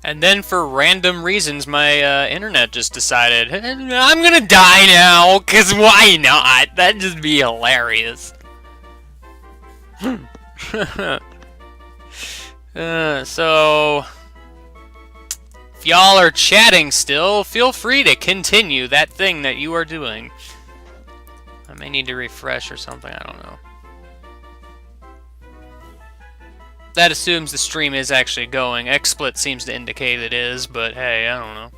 And then for random reasons, my internet just decided, I'm gonna die now, cause why not? That'd just be hilarious. So, if y'all are chatting still, feel free to continue that thing that you are doing. I may need to refresh or something, I don't know. That assumes the stream is actually going. XSplit seems to indicate it is, but hey, I don't know.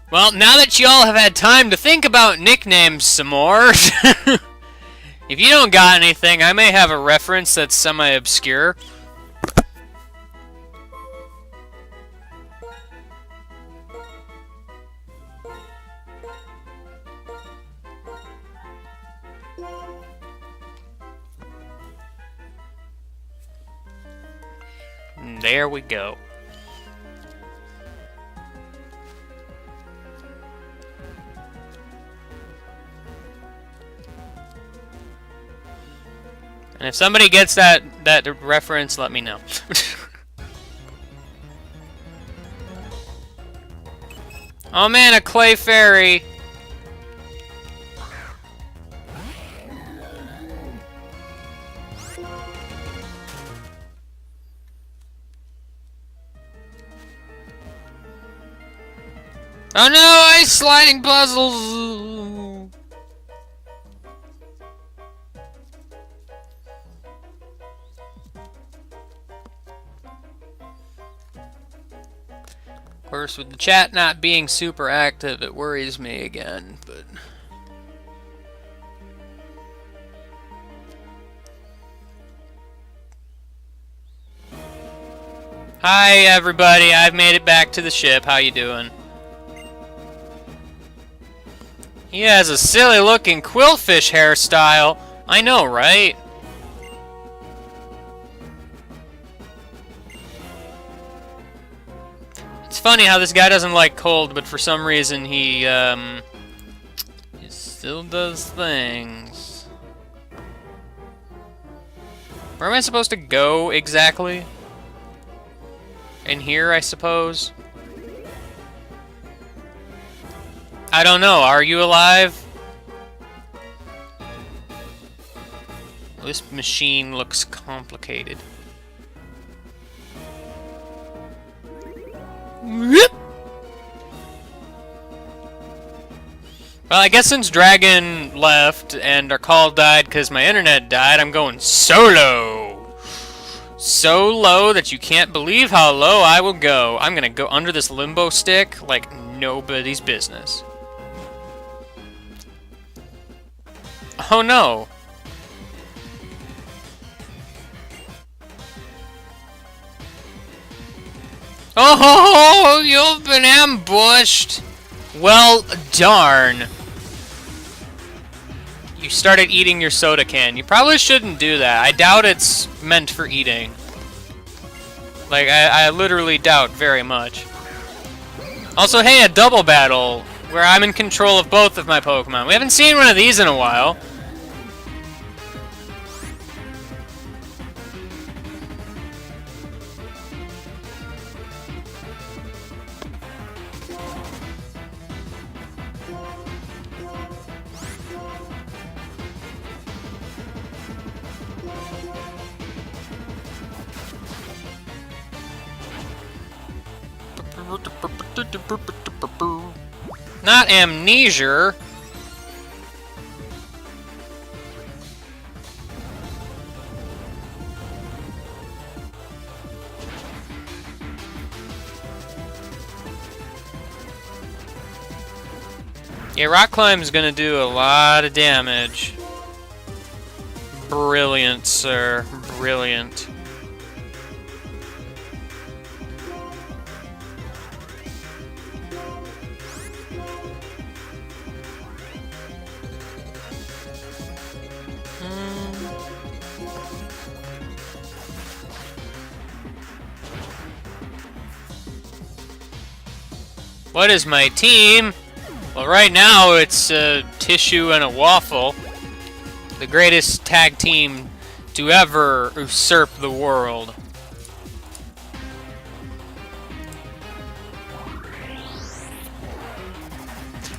Well, now that y'all have had time to think about nicknames some more, if you don't got anything, I may have a reference that's semi-obscure. There we go. And if somebody gets that reference, let me know. Oh man, a clay fairy. Oh no, ice sliding puzzles! Of course, with the chat not being super active, it worries me again, but... Hi everybody, I've made it back to the ship. How you doing? He has a silly looking quillfish hairstyle. I know, right? It's funny how this guy doesn't like cold, but for some reason he still does things. Where am I supposed to go exactly? In here, I suppose? I don't know. Are you alive? This machine looks complicated. Well, I guess since Dragon left and our call died because my internet died, I'm going solo. So low that you can't believe how low I will go. I'm gonna go under this limbo stick like nobody's business. Oh no. Oh, you've been ambushed. Well, darn. You started eating your soda can. You probably shouldn't do that. I doubt it's meant for eating. Like, I literally doubt very much. Also, hey, a double battle where I'm in control of both of my Pokemon. We haven't seen one of these in a while. Not amnesia. Yeah, Rock Climb is gonna do a lot of damage. Brilliant, sir. Brilliant. What is my team? Well, right now it's Tissue and a Waffle, the greatest tag team to ever usurp the world.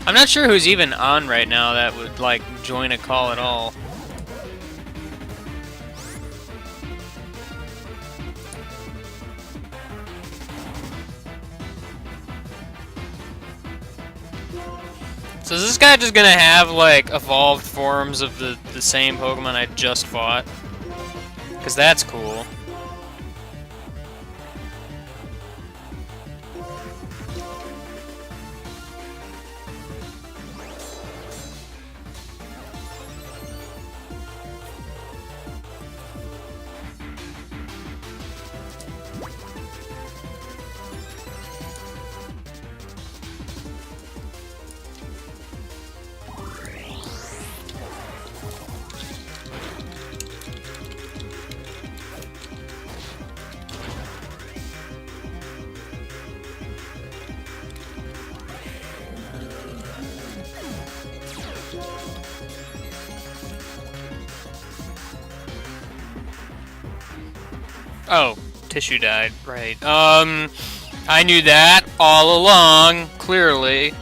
I'm not sure who's even on right now that would, like, join a call at all. So is this guy just gonna have, like, evolved forms of the same Pokemon I just fought? Because that's cool. Oh, Tissue died, right. I knew that all along, clearly.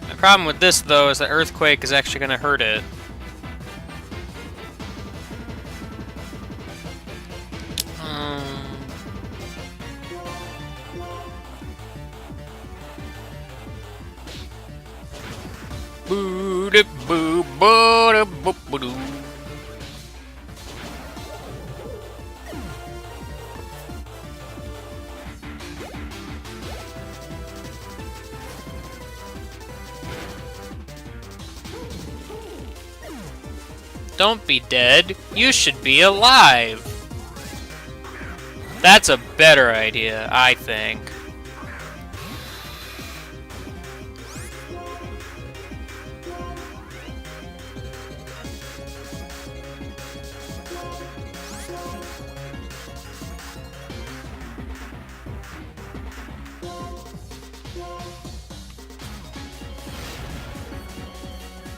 The problem with this, though, is that Earthquake is actually going to hurt it. Don't be dead. You should be alive. That's a better idea, I think.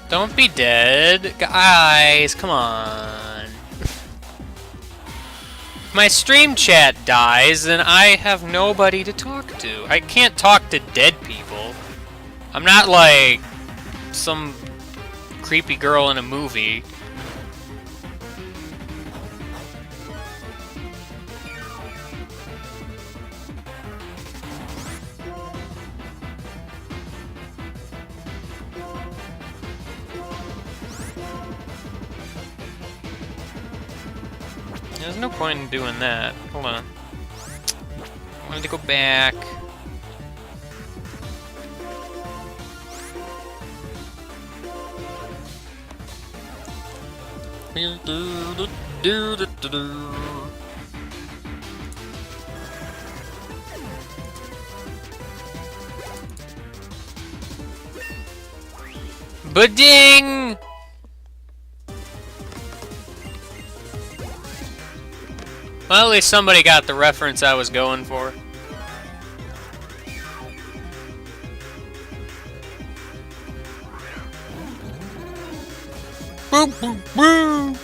Don't be dead. Guys, come on. My stream chat dies, and I have nobody to talk to. I can't talk to dead people. I'm not like some creepy girl in a movie. There's no point in doing that. Hold on. I wanted to go back. Ba-ding! Well, at least somebody got the reference I was going for. Boo, boo, boo.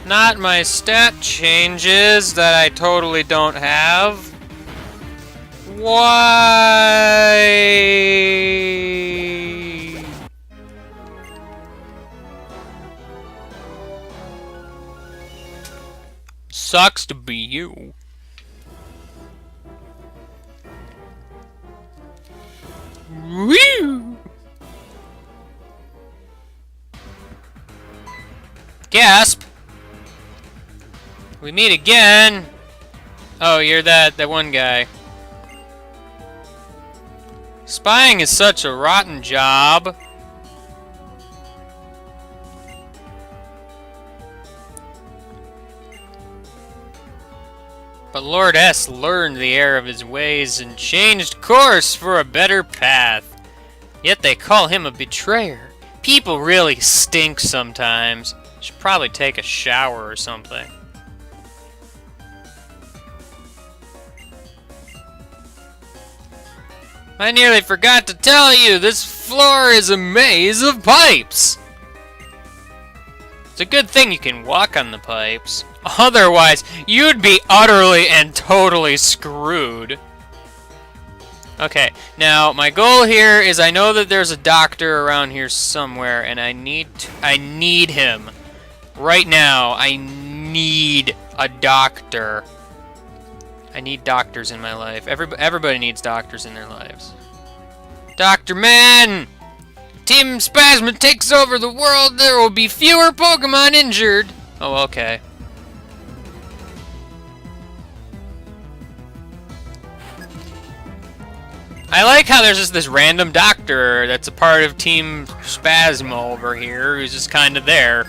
Not my stat changes that I totally don't have. Why? Sucks to be you. Woo! Gasp! We meet again! Oh, you're that one guy. Spying is such a rotten job. But Lord S learned the error of his ways and changed course for a better path. Yet they call him a betrayer. People really stink sometimes. Should probably take a shower or something. I nearly forgot to tell you, this floor is a maze of pipes! It's a good thing you can walk on the pipes. Otherwise, you'd be utterly and totally screwed. Okay, now my goal here is I know that there's a doctor around here somewhere, and I need him. Right now, I need a doctor. I need doctors in my life. Everybody needs doctors in their lives. Dr. Man! Team Spasma takes over the world, there will be fewer Pokemon injured! Oh, okay. I like how there's just this random doctor that's a part of Team Spasma over here who's just kind of there.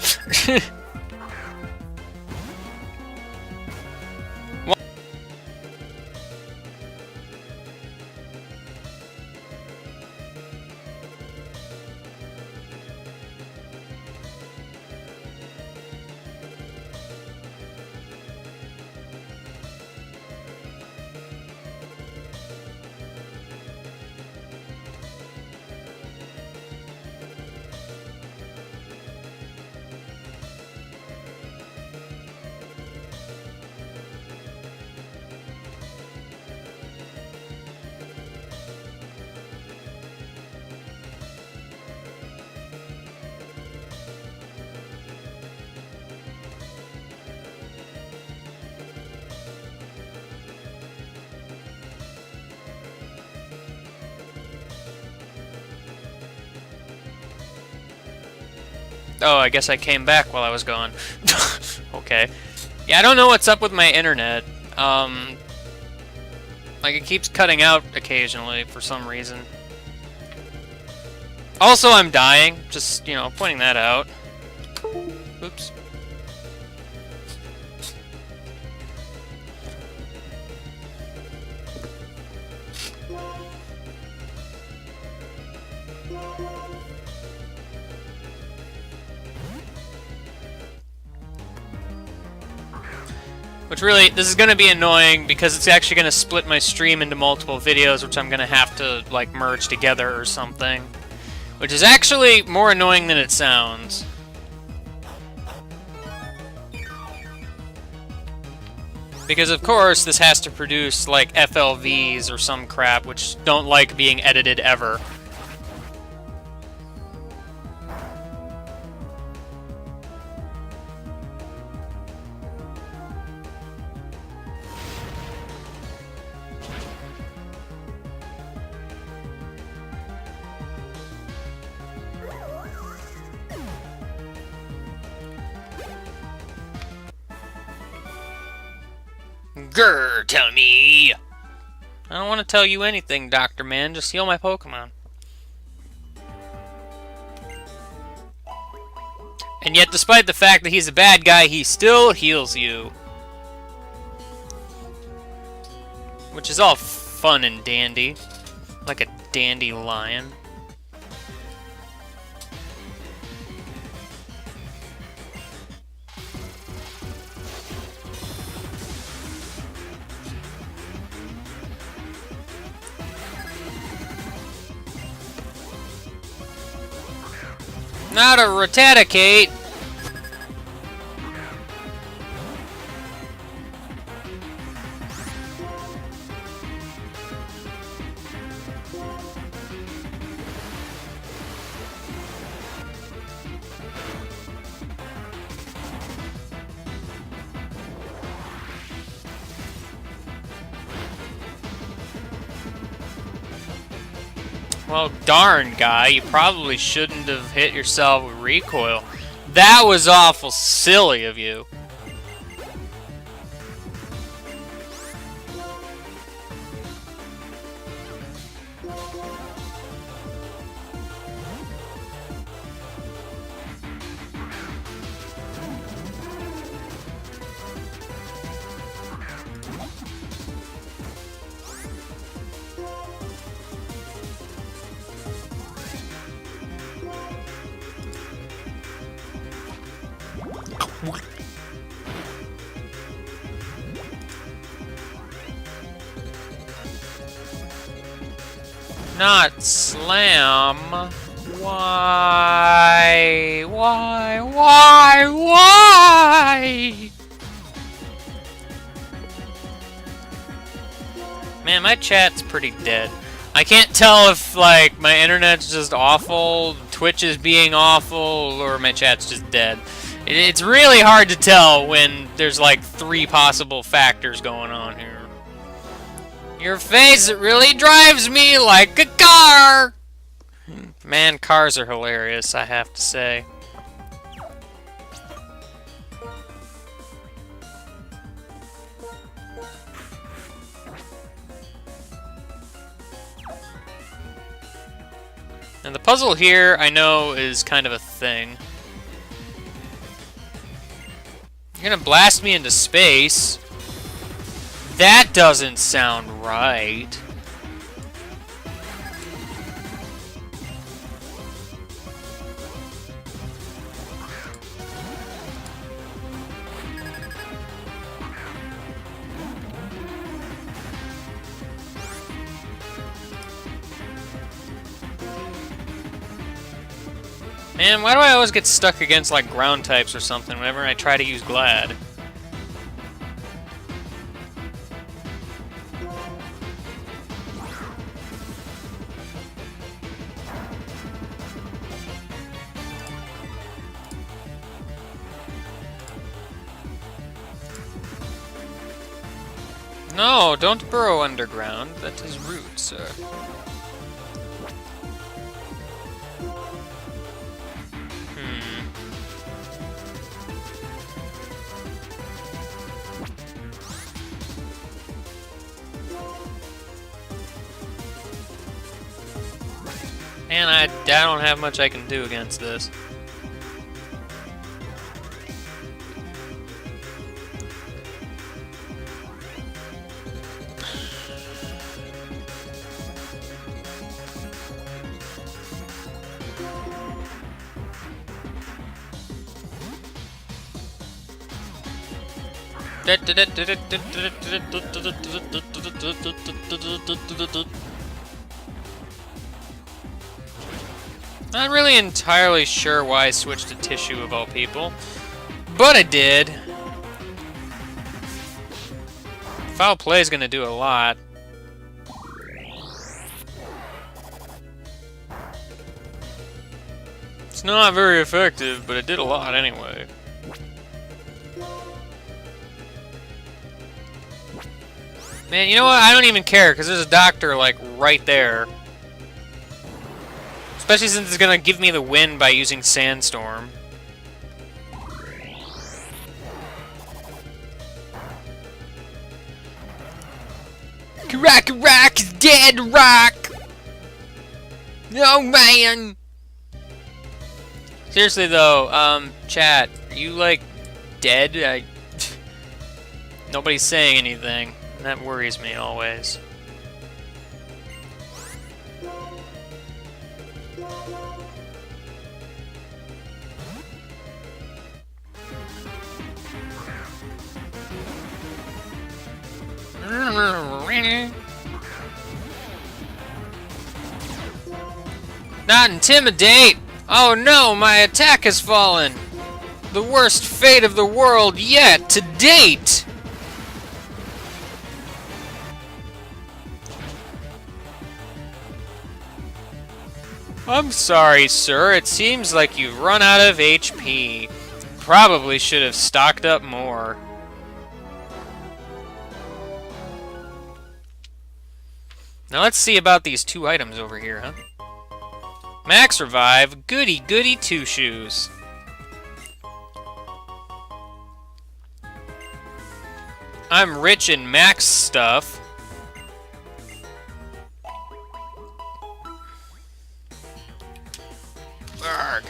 Oh, I guess I came back while I was gone. Okay. Yeah, I don't know what's up with my internet. Like, it keeps cutting out occasionally for some reason. Also, I'm dying. Just, you know, pointing that out. Oops. Which really, this is going to be annoying because it's actually going to split my stream into multiple videos, which I'm going to have to, like, merge together or something. Which is actually more annoying than it sounds. Because, of course, this has to produce, like, FLVs or some crap, which don't like being edited ever. Grr, tell me! I don't want to tell you anything, Dr. Man. Just heal my Pokemon. And yet, despite the fact that he's a bad guy, he still heals you. Which is all fun and dandy. Like a dandelion. Not a Rattata. Well, darn, guy, you probably shouldn't have hit yourself with recoil. That was awful silly of you. Not slam. Why? Why? Why? Why? Man, my chat's pretty dead. I can't tell if, like, my internet's just awful, Twitch is being awful, or my chat's just dead. It's really hard to tell when there's, like, 3 possible factors going on here. Your face, it really drives me like a car! Man, cars are hilarious, I have to say. And the puzzle here, I know, is kind of a thing. You're gonna blast me into space? That doesn't sound right. Man, why do I always get stuck against, like, ground types or something whenever I try to use Glad? No, don't burrow underground. That is rude, sir. And I don't have much I can do against this. Not really entirely sure why I switched to tissue of all people, but I did. Foul play is gonna do a lot. It's not very effective, but it did a lot anyway. Man, you know what? I don't even care, because there's a doctor, like, right there. Especially since it's gonna give me the win by using Sandstorm. Rock is dead, Rock! No, man! Seriously, though, chat, are you, like, dead? Nobody's saying anything. That worries me always. Not intimidate! Oh no, my attack has fallen! The worst fate of the world yet to date! I'm sorry, sir. It seems like you've run out of HP. Probably should have stocked up more. Now let's see about these 2 items over here, huh? Max Revive, goody goody two shoes. I'm rich in Max stuff. Arg.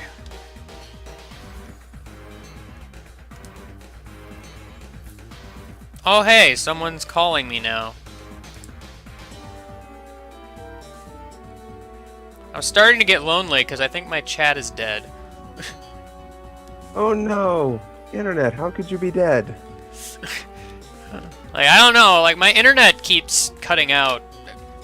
Oh hey, someone's calling me now. I'm starting to get lonely because I think my chat is dead. Oh no! Internet, how could you be dead? Like, I don't know, like my internet keeps cutting out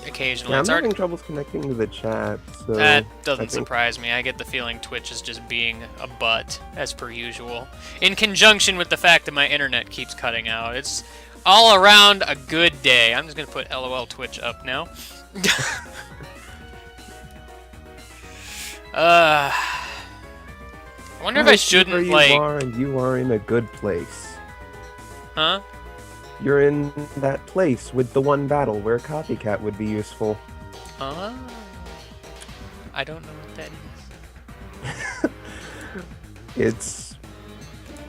occasionally. Yeah, I'm It's having troubles connecting to the chat, so... That I doesn't think- surprise me. I get the feeling Twitch is just being a butt, as per usual. In conjunction with the fact that my internet keeps cutting out. It's all around a good day. I'm just gonna put LOL Twitch up now. I wonder if I shouldn't, you like... are, and you are in a good place. Huh? You're in that place with the one battle where Copycat would be useful. I don't know what that is.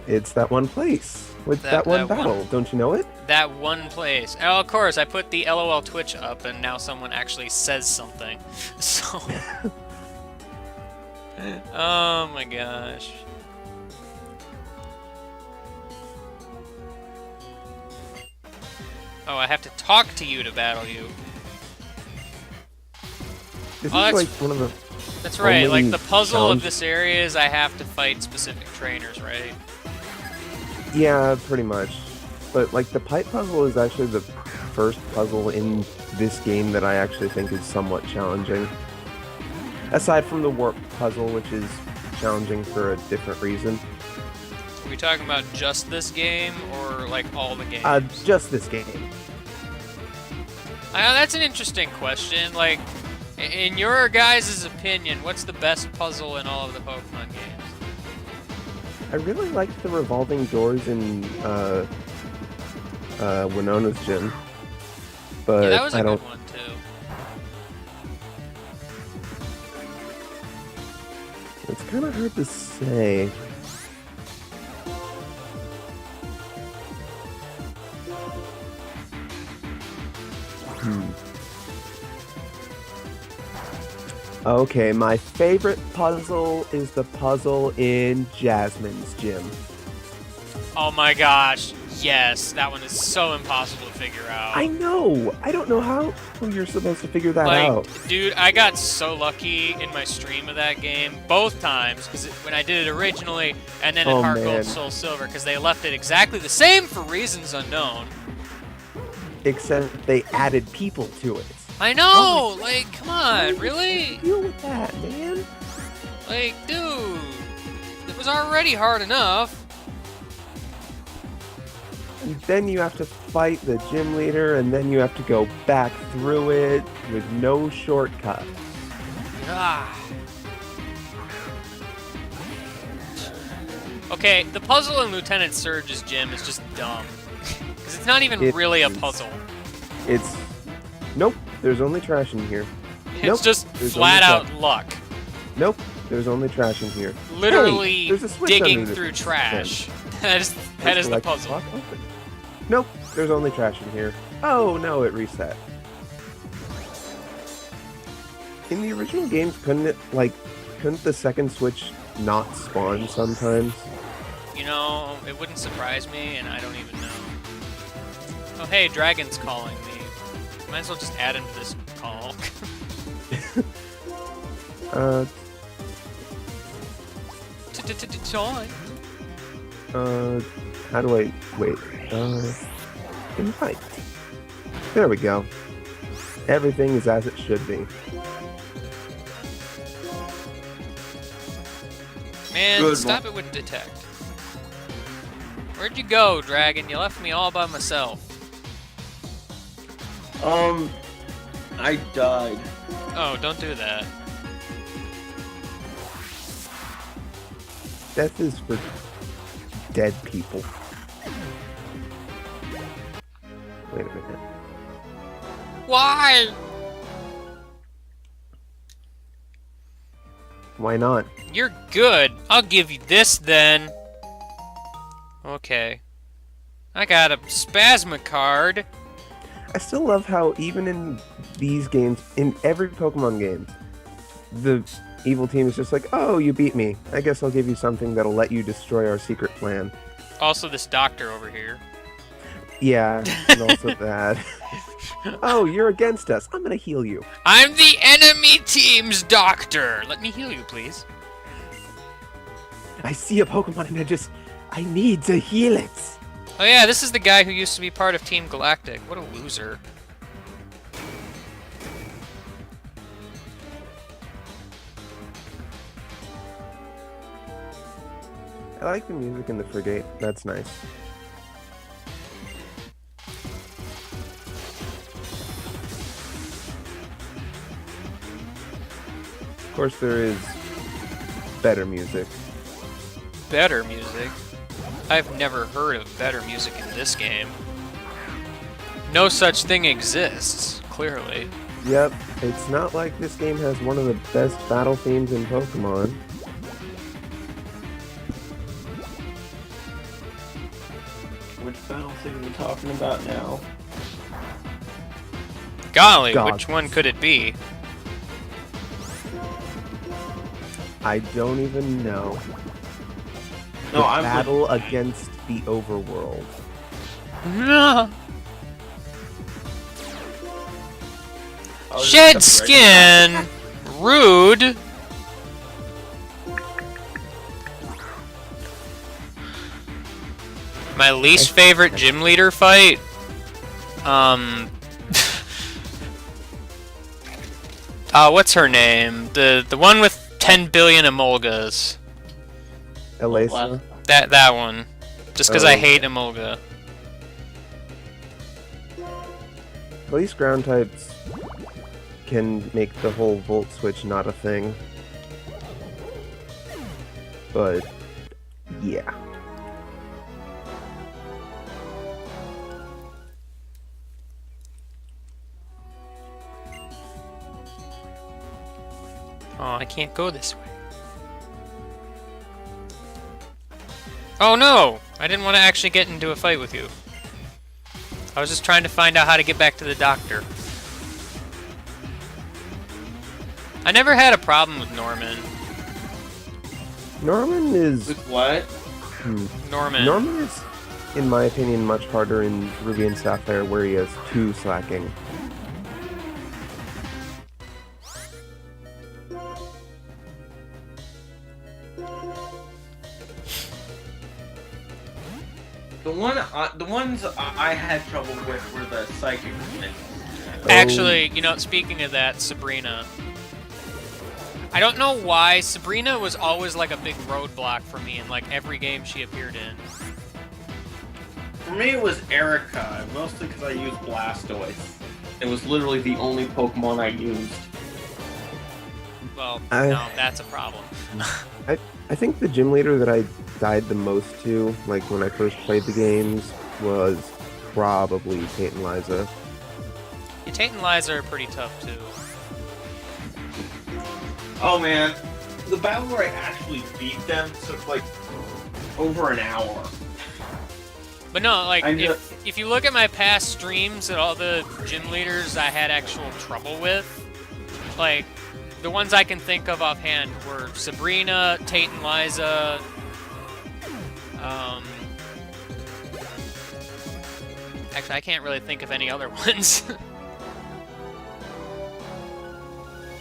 It's that one place with That- that one that one- battle. Don't you know it? That one place. Oh, of course, I put the LOL Twitch up, and now someone actually says something. So... Oh my gosh. Oh, I have to talk to you to battle you. This Oh, is that's- like one of the... That's right, like Only the puzzle of challenge- this area is I have to fight specific trainers, right? Yeah, pretty much. But like the pipe puzzle is actually the first puzzle in this game that I actually think is somewhat challenging. Aside from the warp puzzle, which is challenging for a different reason. Are we talking about just this game, or like all the games? Just this game. That's an interesting question. Like, in your guys' opinion, what's the best puzzle in all of the Pokemon games? I really like the revolving doors in Winona's gym. But Yeah, that was a I don't good one too. It's kind of hard to say. Okay, my favorite puzzle is the puzzle in Jasmine's gym. Oh my gosh, yes, that one is so impossible to figure out. I know! I don't know how you're supposed to figure that Like, out. dude, I got so lucky in my stream of that game both times because when I did it originally and then in Oh, Heart man. Gold Soul Silver because they left it exactly the same for reasons unknown. Except they added people to it. I know, like, come on, really? Deal with that, man. Like, dude, it was already hard enough. And then you have to fight the gym leader, and then you have to go back through it with no shortcut. Ah. Okay, the puzzle in Lieutenant Surge's gym is just dumb. Because it's not even It really a is. puzzle. It's... Nope, there's only trash in here. It's Nope, just there's flat only out luck. Nope, there's only trash in here. Literally Hey, there's a switch digging under the through vent. trash. that is Let's the select puzzle. lock open. Nope, there's only trash in here. Oh no, it reset. In the original games, couldn't the second switch not spawn sometimes? You know, it wouldn't surprise me, and I don't even know. Oh, hey, Dragon's calling me. Might as well just add him to this call. Toy. How do I... Wait, invite. There we go. Everything is as it should be. Man, Good stop it with detect. Where'd you go, Dragon? You left me all by myself. I died. Oh, don't do that. Death is for dead people. Wait a minute. Why? Why not? You're good. I'll give you this then. Okay. I got a Spasma card. I still love how even in these games, in every Pokemon game, the evil team is just like, oh, you beat me. I guess I'll give you something that'll let you destroy our secret plan. Also, this doctor over here. Yeah, and also that. Oh, you're against us. I'm gonna heal you. I'm the enemy team's doctor. Let me heal you, please. I see a Pokemon and I need to heal it. Oh yeah, this is the guy who used to be part of Team Galactic. What a loser. I like the music in the Frigate. That's nice. Of course, there is better music. Better music? I've never heard of better music in this game. No such thing exists, clearly. Yep, it's not like this game has one of the best battle themes in Pokemon. Which battle thing are we talking about now? Golly, God. which one could it be? I don't even know. No, The I'm battle against the overworld. Shed skin! Rude! My least favorite gym leader fight? What's her name? The one with 10 billion Emolgas. Elesa. That one. Just because I Oh. hate Emolga. At least ground types can make the whole Volt switch not a thing. But, yeah. Oh, I can't go this way. Oh no! I didn't want to actually get into a fight with you. I was just trying to find out how to get back to the doctor. I never had a problem with Norman. Norman is... With what? Norman. Norman is, in my opinion, much harder in Ruby and Sapphire where he has 2 slacking. The ones I had trouble with were the psychic things. Actually, you know, speaking of that, Sabrina. I don't know why, Sabrina was always like a big roadblock for me in like every game she appeared in. For me, it was Erica, mostly because I used Blastoise. It was literally the only Pokemon I used. Well, I- no, that's a problem. I think the gym leader that I died the most to, like when I first played the games, was probably Tate and Liza. Yeah, Tate and Liza are pretty tough too. Oh man, the battle where I actually beat them took like over an hour. But no, like, I know- if you look at my past streams and all the gym leaders I had actual trouble with, like, the ones I can think of offhand were Sabrina, Tate and Liza, actually, I can't really think of any other ones.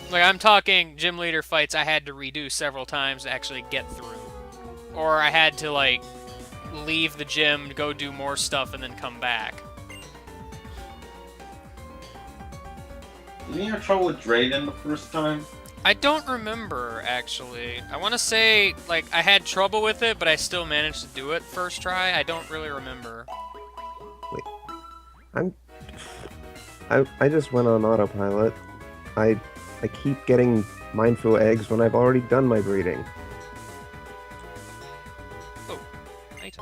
Like, I'm talking gym leader fights I had to redo several times to actually get through. Or I had to, like, leave the gym to go do more stuff and then come back. Didn't you have trouble with Drayden the first time? I don't remember, actually. I want to say, like, I had trouble with it, but I still managed to do it first try. I don't really remember. I just went on autopilot. I keep getting mindful eggs when I've already done my breeding. Oh, right.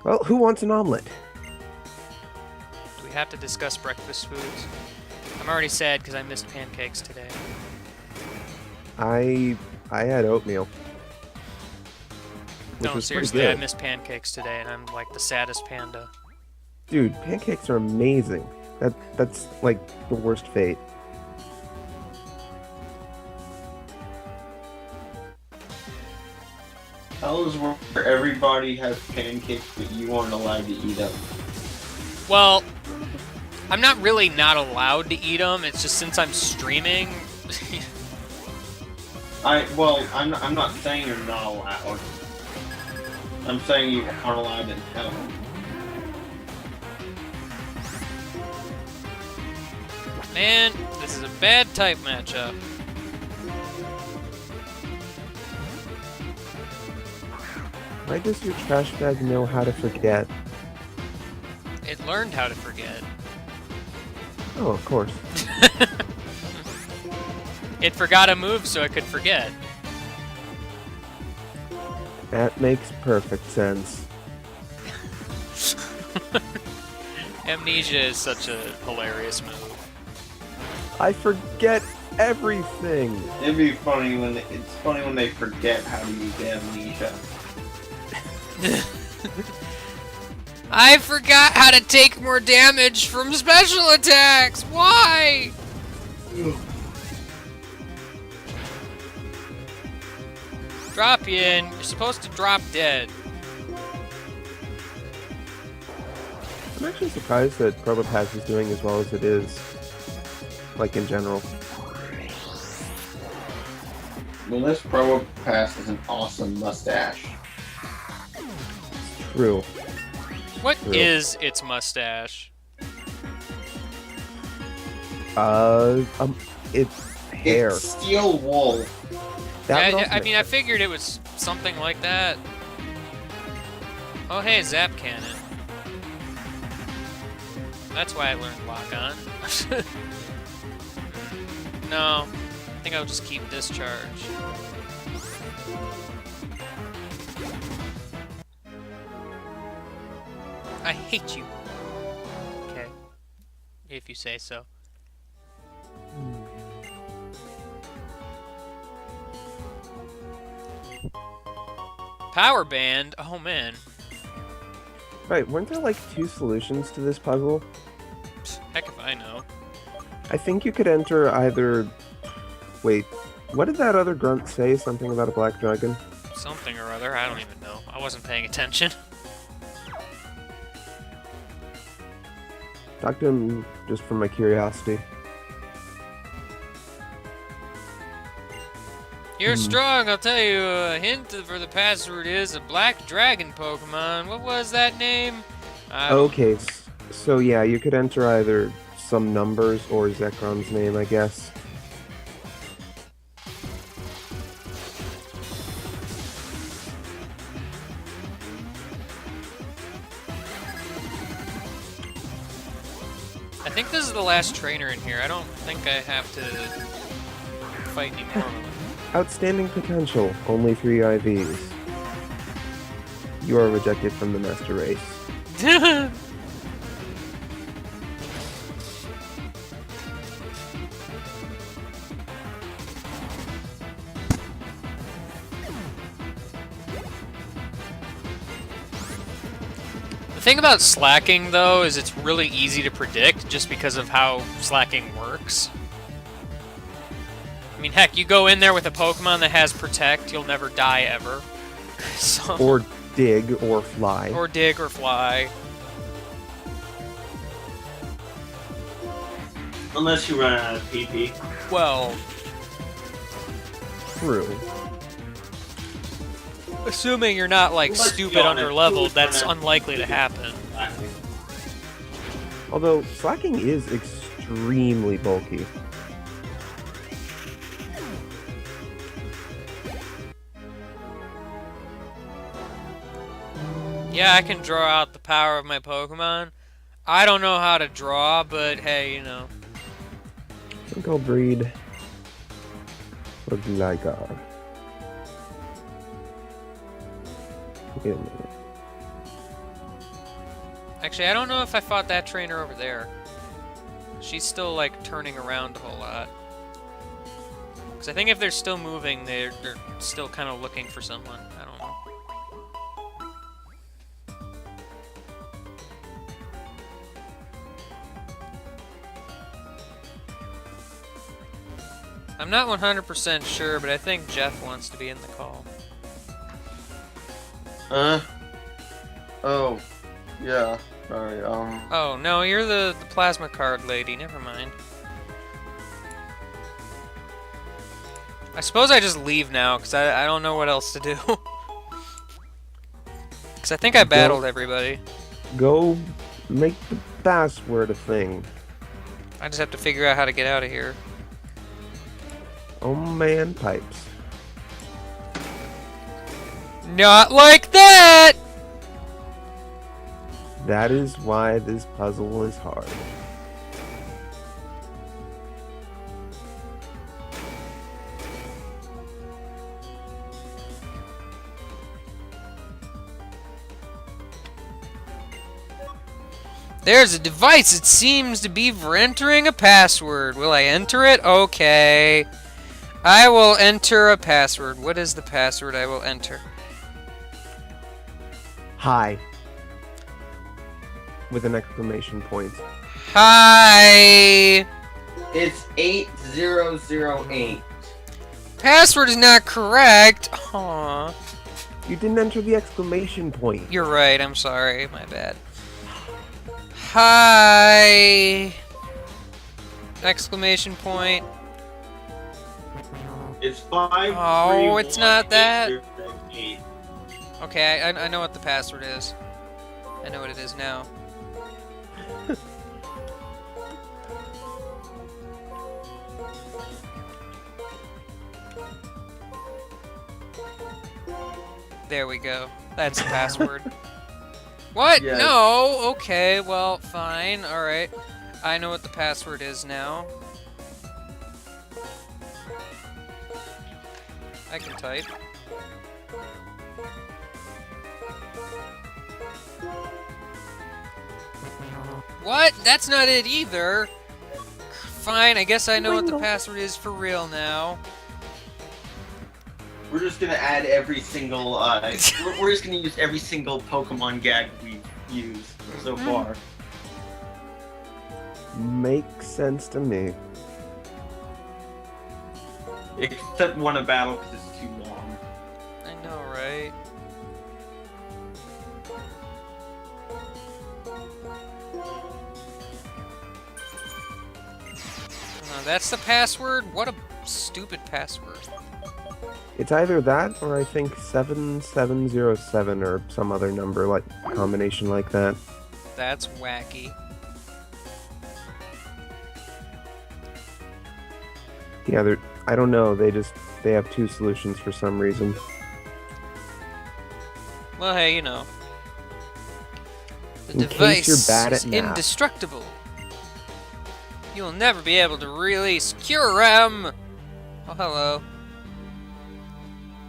Well, who wants an omelet? Do we have to discuss breakfast foods? I'm already sad because I missed pancakes today. I had oatmeal. Which No, was pretty seriously, I good. missed pancakes today, and I'm like the saddest panda. Dude, pancakes are amazing. That's like the worst fate. Hell is where everybody has pancakes, but you aren't allowed to eat them. Well, I'm not really not allowed to eat them. It's just since I'm streaming. I'm not saying you're not allowed. I'm saying you aren't allowed in hell. Man, this is a bad type matchup. Why does your trash bag know how to forget? It learned how to forget. Oh, of course. It forgot a move so it could forget. That makes perfect sense. Amnesia is such a hilarious move. I forget everything. It'd be funny it's funny when they forget how to use amnesia. I forgot how to take more damage from special attacks! Why? Drop you in. You're supposed to drop dead. I'm actually surprised that Probopass is doing as well as it is. Like in general. Well, this Probopass is an awesome mustache. True. What True. is its mustache? It's hair. It's steel wool. That would Yeah, also I make mean, I sense. figured it was something like that. Oh, hey, Zap Cannon. That's why I learned Lock On. No, I think I'll just keep Discharge. I hate you. Okay. If you say so. Power Band? Oh man. Right, weren't there like 2 solutions to this puzzle? Heck if I know. I think you could enter either... Wait, what did that other grunt say? Something about a black dragon? Something or other, I don't even know. I wasn't paying attention. Talk to him just for my curiosity. You're strong, I'll tell you. A hint for the password is a black dragon Pokemon. What was that name? I don't- Okay, so yeah, you could enter either some numbers or Zekron's name, I guess. I think this is the last trainer in here. I don't think I have to fight anymore. Outstanding potential, only 3 IVs. You are rejected from the master race. The thing about slacking, though, is it's really easy to predict just because of how slacking works. I mean, heck, you go in there with a Pokemon that has Protect, you'll never die ever. So, Or dig or fly. or Dig or Fly. Unless you run out of PP. Well, True. assuming you're not, like, Let's be stupid honest, under-leveled, who's that's gonna- unlikely to happen. Although, slacking is extremely bulky. Yeah, I can draw out the power of my Pokemon. I don't know how to draw, but hey, you know. I think I'll breed for Gligar. Wait a minute. Actually, I don't know if I fought that trainer over there. She's still, like, turning around a whole lot. Because I think if they're still moving, they're still kind of looking for someone. I don't know. I'm not 100% sure, but I think Jeff wants to be in the call. Oh. Yeah. Sorry, Oh, no, you're the plasma card lady. Never mind. I suppose I just leave now, because I don't know what else to do. Because I think I battled everybody. Go make the password a thing. I just have to figure out how to get out of here. Oh man, pipes. Not like that! That is why this puzzle is hard. There's a device. It seems to be for entering a password. Will I enter it? Okay. I will enter a password. What is the password I will enter? Hi. With an exclamation point. Hi. it's 8008. Password is not correct. Aw. You didn't enter the exclamation point. You're right. I'm sorry. My bad. Hi. Exclamation point. It's 5. Oh, it's not that. 8. Okay, I know what the password is. I know what it is now. There we go. That's the password. What? Yes. No! Okay, well, fine. Alright. I know what the password is now. I can type. What? That's not it either. Fine, I guess I know what the password is for real now. We're just gonna add every single, we're just gonna use every single Pokemon gag we've used so far. Makes sense to me. Except one a battle because it's too long. I know, right? That's the password? What a stupid password. It's either that or I think 7707 or some other number like combination like that. That's wacky. Yeah, I don't know. They have two solutions for some reason. Well, hey, you know. The In case device you're bad is at math. indestructible. You'll never be able to release Kyurem! Oh, hello.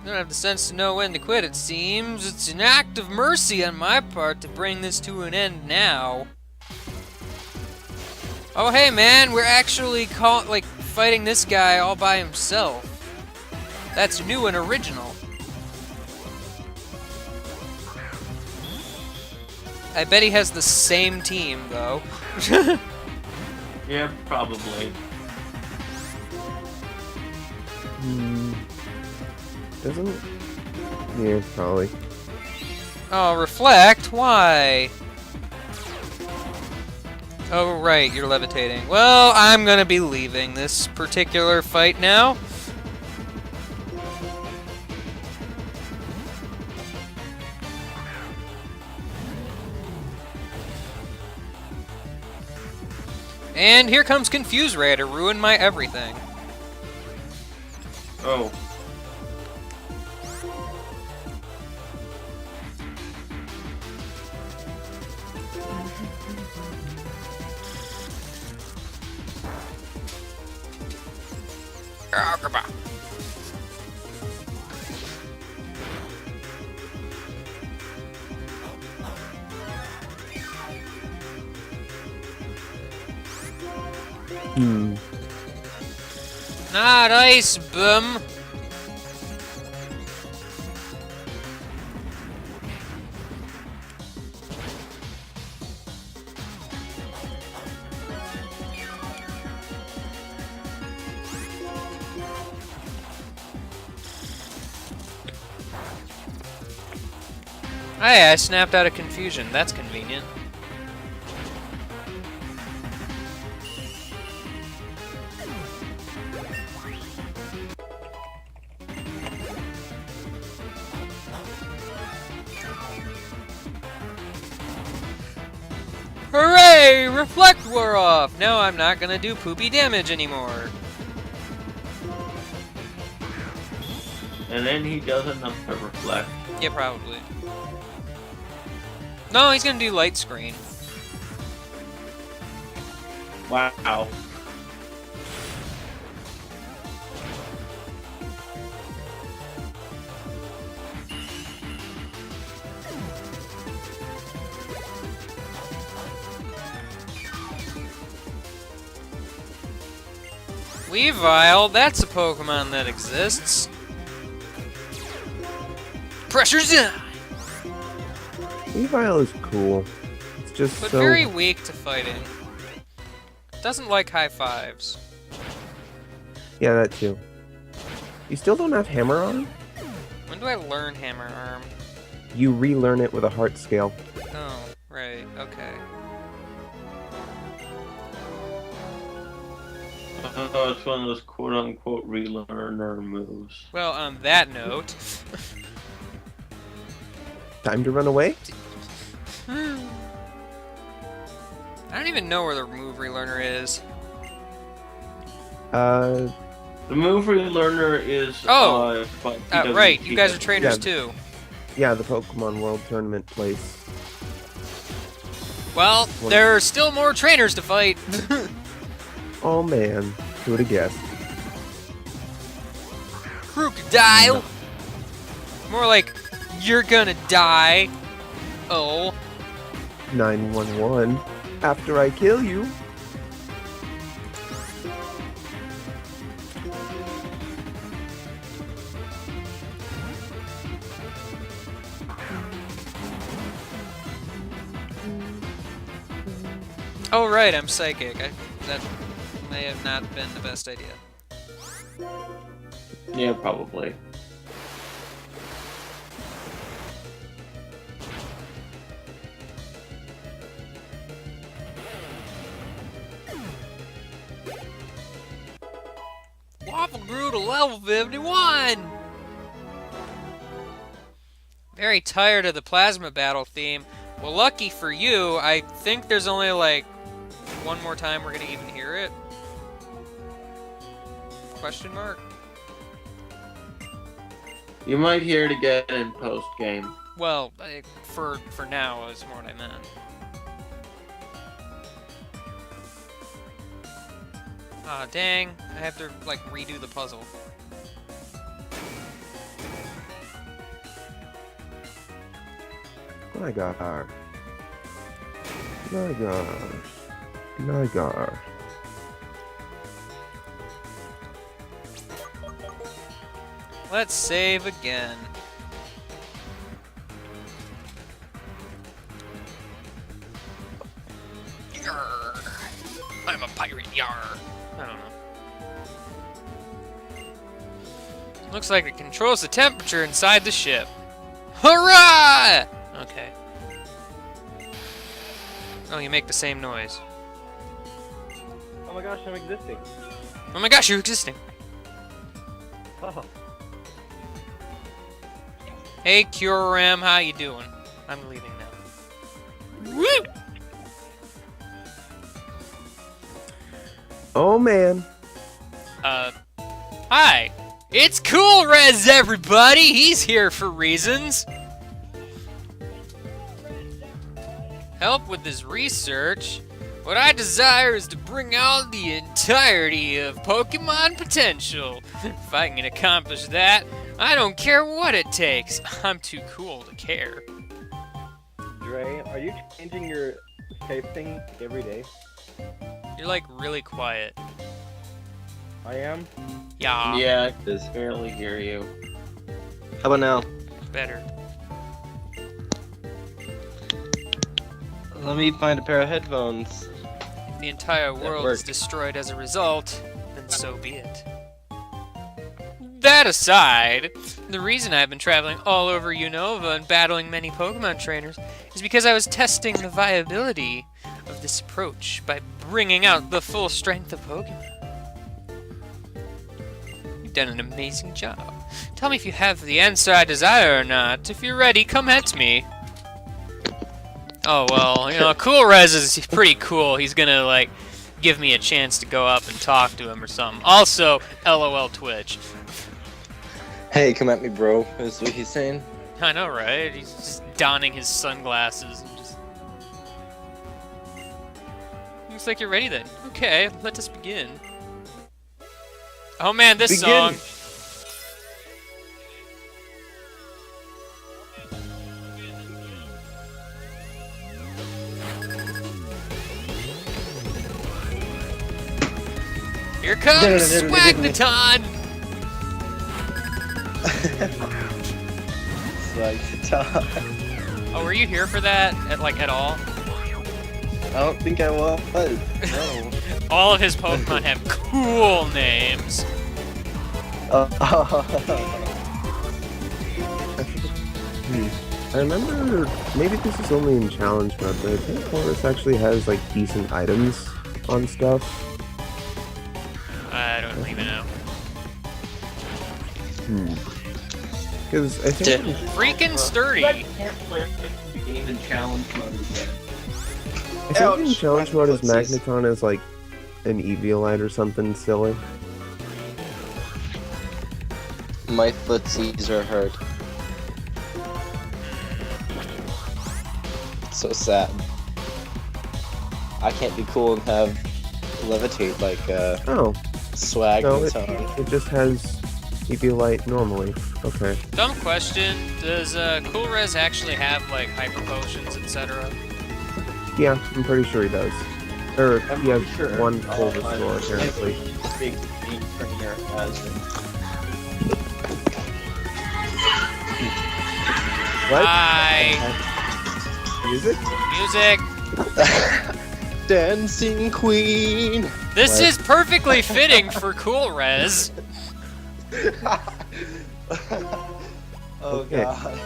You don't have the sense to know when to quit, it seems. It's an act of mercy on my part to bring this to an end now. Oh, hey, man, we're actually fighting this guy all by himself. That's new and original. I bet he has the same team, though. Yeah, probably. Doesn't? Yeah, probably. Oh, reflect? Why? Oh, right, you're levitating. Well, I'm gonna be leaving this particular fight now. And here comes Confuse Ray to ruin my everything. Oh. Not Ice Boom. Hey, I snapped out of confusion. That's convenient. Hooray! Reflect wore off! Now I'm not gonna do poopy damage anymore. And then he does enough to reflect. Yeah, probably. No, he's gonna do light screen. Wow. Weavile, that's a Pokemon that exists. Pressure's in! Weavile is cool. It's just But so... very weak to fighting. Doesn't like high fives. Yeah, that too. You still don't have Hammer Arm? When do I learn Hammer Arm? You relearn it with a heart scale. Oh, right, okay. Oh, it's one of those quote-unquote relearner moves. Well, on that note... Time to run away? I don't even know where the move relearner is. Uh, The move relearner is... Oh! PWP. Right, you guys are trainers Yeah. too. yeah, the Pokemon World Tournament place. Well, there are still more trainers to fight. Oh man, who would have guessed? Crocodile! More like, you're gonna die. Oh. 911. After I kill you. Oh right, I'm psychic. That may have not been the best idea. Yeah, probably. Waffle grew to level 51! Very tired of the plasma battle theme. Well, lucky for you, I think there's only like one more time we're gonna even hear it. Question mark? You might hear it again in post-game. Well, for now is more what I meant. Aw, dang. I have to, like, redo the puzzle. Nygar. Nygar. Nygar. Let's save again. Yarr. I'm a pirate, yarr. I don't know. Looks like it controls the temperature inside the ship. Hurrah! Okay. Oh, you make the same noise. Oh my gosh, I'm existing. Oh my gosh, you're existing. Oh, Hey, Kyurem, how you doing? I'm leaving now. Woo! Oh man. Hi. It's Cool Rez, everybody! He's here for reasons. Help with this research. What I desire is to bring out the entirety of Pokemon potential. If I can accomplish that, I don't care what it takes. I'm too cool to care. Dre, are you changing your Skype thing every day? You're like really quiet. I am. Yeah. Yeah, I can barely hear you. How about now? Better. Let me find a pair of headphones. If the entire world is worked. destroyed as a result, then so be it. That aside, the reason I've been traveling all over Unova and battling many Pokemon trainers is because I was testing the viability of this approach by bringing out the full strength of Pokemon. You've done an amazing job. Tell me if you have the answer I desire or not. If you're ready, come at me. Oh, well, you know, Cool Rez is pretty cool. He's gonna, like, give me a chance to go up and talk to him or something. Also, LOL Twitch. Hey, come at me, bro. Is what he's saying. I know, right? He's just donning his sunglasses and just... Looks like you're ready then. Okay, let us begin. Oh man, this Begin. song! Here comes Swagnaton! It's like time. Oh, were you here for that, at all? I don't think I was. No. All of his Pokemon have cool names. I remember, maybe this is only in challenge mode, but I think Horus actually has like decent items on stuff. I don't even know. Because I think Freaking sturdy! I can't play the game in challenge mode again. I think in Ouch, challenge my mode is footsies. Magneton is like an Eviolite or something silly. My footsies are hurt. So sad. I can't be cool and have levitate like Oh, swag no, and tongue. it just has Eviolite normally. Okay. Dumb question, does Cool Rez actually have, like, hyper potions, etc.? Yeah, I'm pretty sure he does. Or I'm he has pretty sure. one full restore apparently. Big game trainer has it. What? Hi! Music? Music! Dancing Queen. This What? is perfectly fitting for Cool Rez. Oh Okay. god.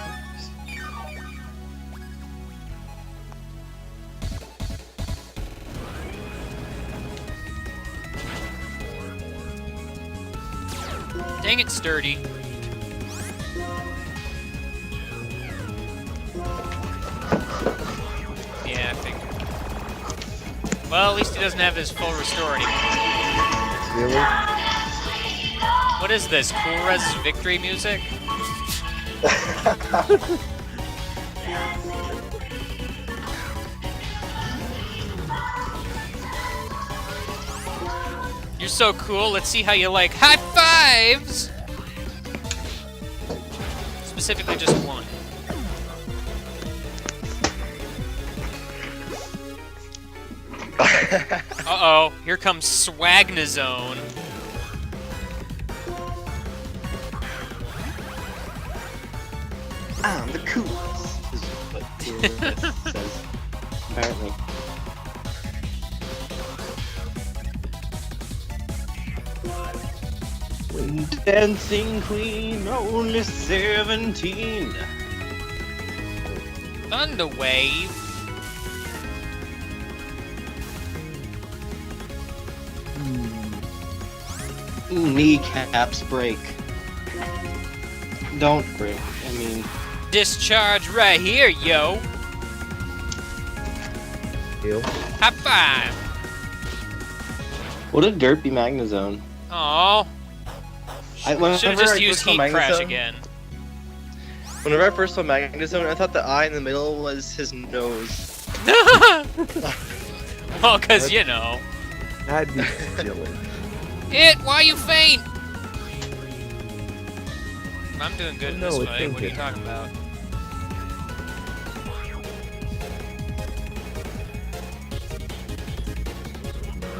Dang it, sturdy. Yeah, I figured. Well, at least he doesn't have his full restore anymore. Really? What is this? Cool Rez's victory music? You're so cool. Let's see how you like high fives. Specifically, just one. Uh-oh, here comes Swagnazone. I'm the coolest. This is what Cool says. Apparently. Dancing Queen, only 17. Thunderwave. Kneecaps break. Don't break. I mean, Discharge right here, yo. Heal. High five. what a derpy Magnezone. Aw. Whenever Should've just I used saw Heat Crash Magnezone- again. Whenever I first saw Magnezone, I thought the eye in the middle was his nose. Well, cause you know. That'd be silly. It, why you faint? I'm doing good in No, this it's fight. What are you thinking. talking about?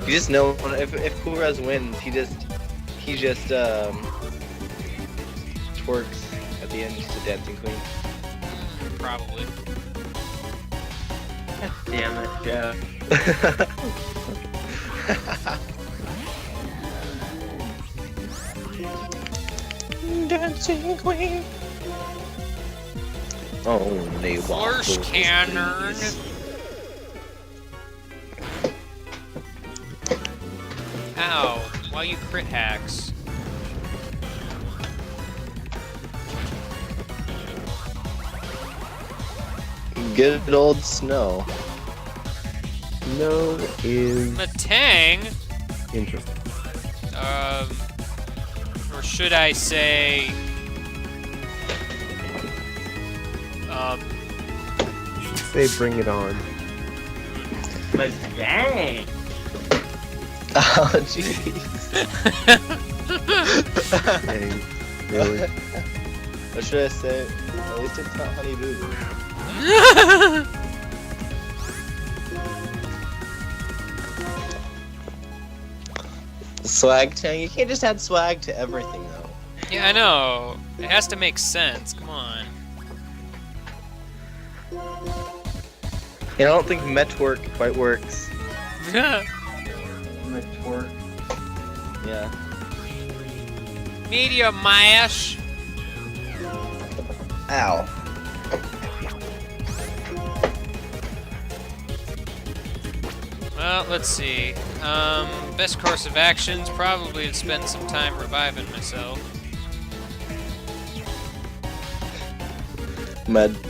You just know if Coolrez wins, he just he just twerks at the end, just a dancing queen. Probably. Damn it, Jeff. Dancing queen. Only Flourish cannon. Ow. Why you crit hacks? Good old Snow. No is Matang? interesting. Or should I say... You should say bring it on. But dang. Oh, jeez. Dang. Really? What should I say? At least it's not Honey Boo Boo. Swag Tang? You can't just add swag to everything, though. Yeah, I know. It has to make sense. Come on. I don't think Metwork quite works. Twerk. Yeah. Media mash. Ow. Well, let's see. Best course of actions, probably to spend some time reviving myself.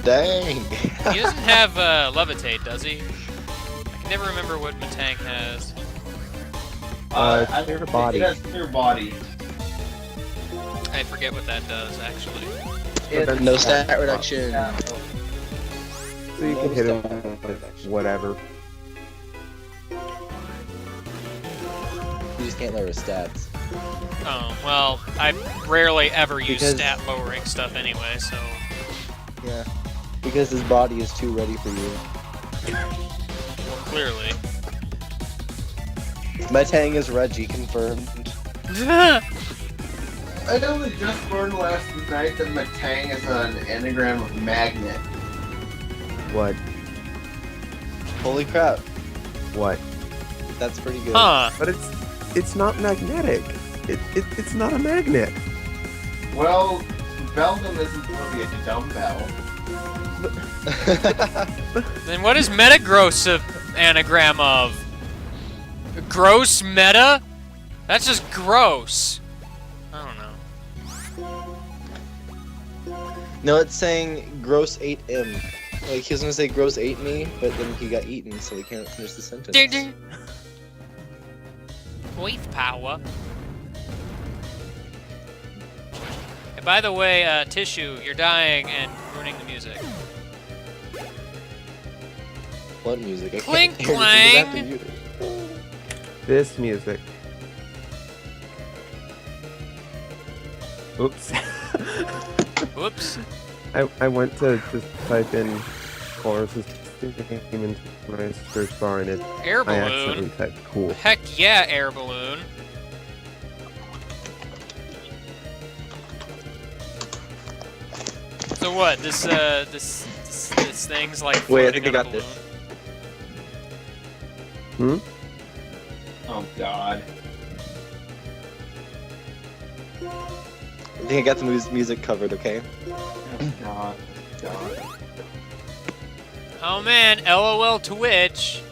Dang. He doesn't have levitate, does he? I can never remember what Matang has. Clear body. It has clear body. I forget what that does, actually. No stat reduction. Yeah. So you can hit him with whatever. You just can't lower his stats. Oh, well, I rarely ever use Because- stat lowering stuff anyway, so... Yeah. Because his body is too ready for you. Well, clearly. Metang is Reggie, confirmed. I only just learned last night that Matang is an anagram of magnet. What? Holy crap. What? That's pretty good. Huh. But it's not magnetic. It's not a magnet. Well, Beldum isn't really a dumbbell. Then what is metagross a anagram of? Gross meta? That's just gross. I don't know. No, it's saying gross 8M. Like, he was gonna say gross 8 me, but then he got eaten, so he can't finish the sentence. Ding ding. With power. And by the way, Tissue, you're dying and ruining the music. What music? I Clink can't hear anything, 'cause I have to clang. mute it. This music. Oops. Whoops. I went to just type in choruses into my search bar and Air I accidentally balloon. typed cool. Heck yeah, air balloon. So what? This thing's like Wait, I floating think I on a got this. balloon? Oh god. I think I got the music covered, okay? Oh god. God. Oh man, LOL Twitch.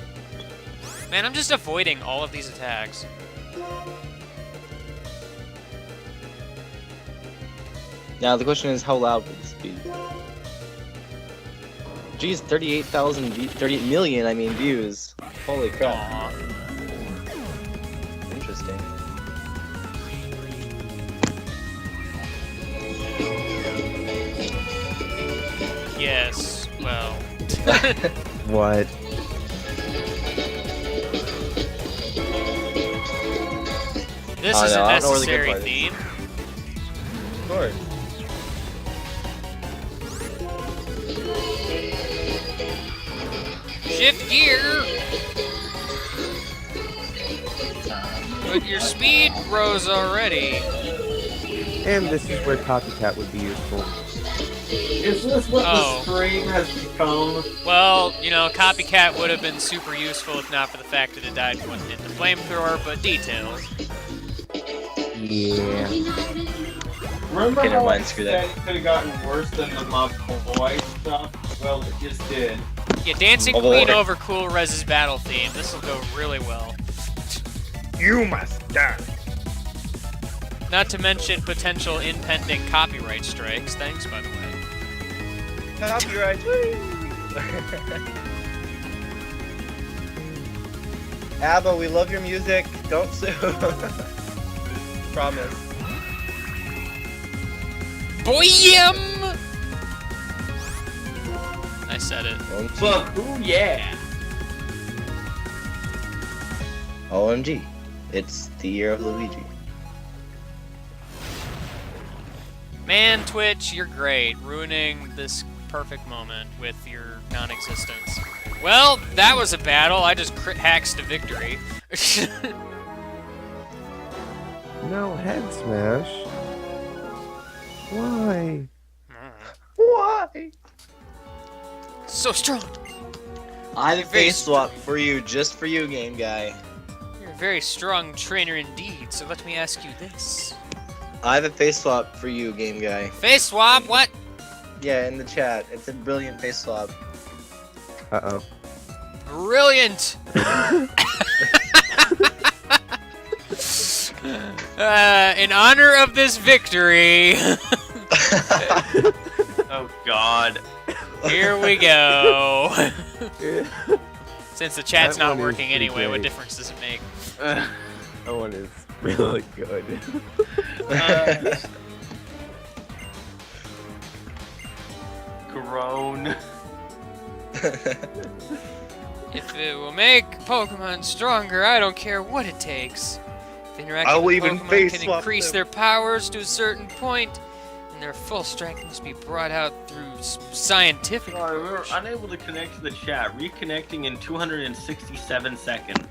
Man, I'm just avoiding all of these attacks. Now the question is, how loud will this be? Geez, 38 million, I mean, views. Holy crap. Aw. Interesting. Yes, well. What? This Oh, is no, a I don't know where the good necessary part is. theme. Of course. Shift gear! but your speed rose already. And this is where Copycat would be useful. Is this what Oh. the stream has become? Well, you know, Copycat would have been super useful if not for the fact that it died when it hit the flamethrower, but details. Yeah. Remember Okay, never how I mind, screw said that. it could have gotten worse than the McCoy stuff? Well, it just did. Yeah, Dancing Oh, Queen boy. over Cool Rez's battle theme. This will go really well. You must die. Not to mention potential impending copyright strikes. Thanks, by the way. Copyright. ABBA, we love your music. Don't sue. Promise. Boyum! I said it. Fuck, ooh yeah! OMG. It's the year of Luigi. Man, Twitch, you're great. Ruining this perfect moment with your non-existence. Well, that was a battle. I just crit hacks to victory. No, head smash. Why? Why? So strong. I have a Very face swap for you, just for you, game guy. You're a very strong trainer indeed, so let me ask you this. I have a face swap for you, game guy. Face swap, what? Yeah, in the chat. It's a brilliant face swap. Uh-oh. Brilliant! In honor of this victory, Oh god. here we go. Since the chat's That not one is working pretty anyway, what great. difference does it make? That one is really good. Groan. If it will make Pokemon stronger, I don't care what it takes. If interacting I will with even Pokemon face can swap increase them. their powers to a certain point, and their full strength must be brought out through scientific Sorry, we were approach. unable to connect to the chat. Reconnecting in 267 seconds.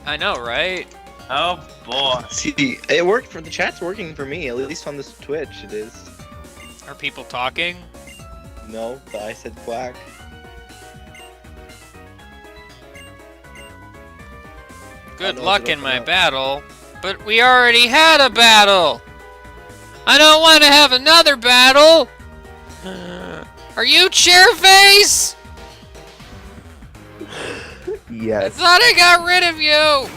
I know, right? Oh boy. See, it worked for the chat's working for me, at least on this Twitch it is. Are people talking? No, but I said quack. Good know luck it's in my open up. battle. But we already had a battle! I don't want to have another battle! Are you Chairface? I Yes. thought I got rid of you!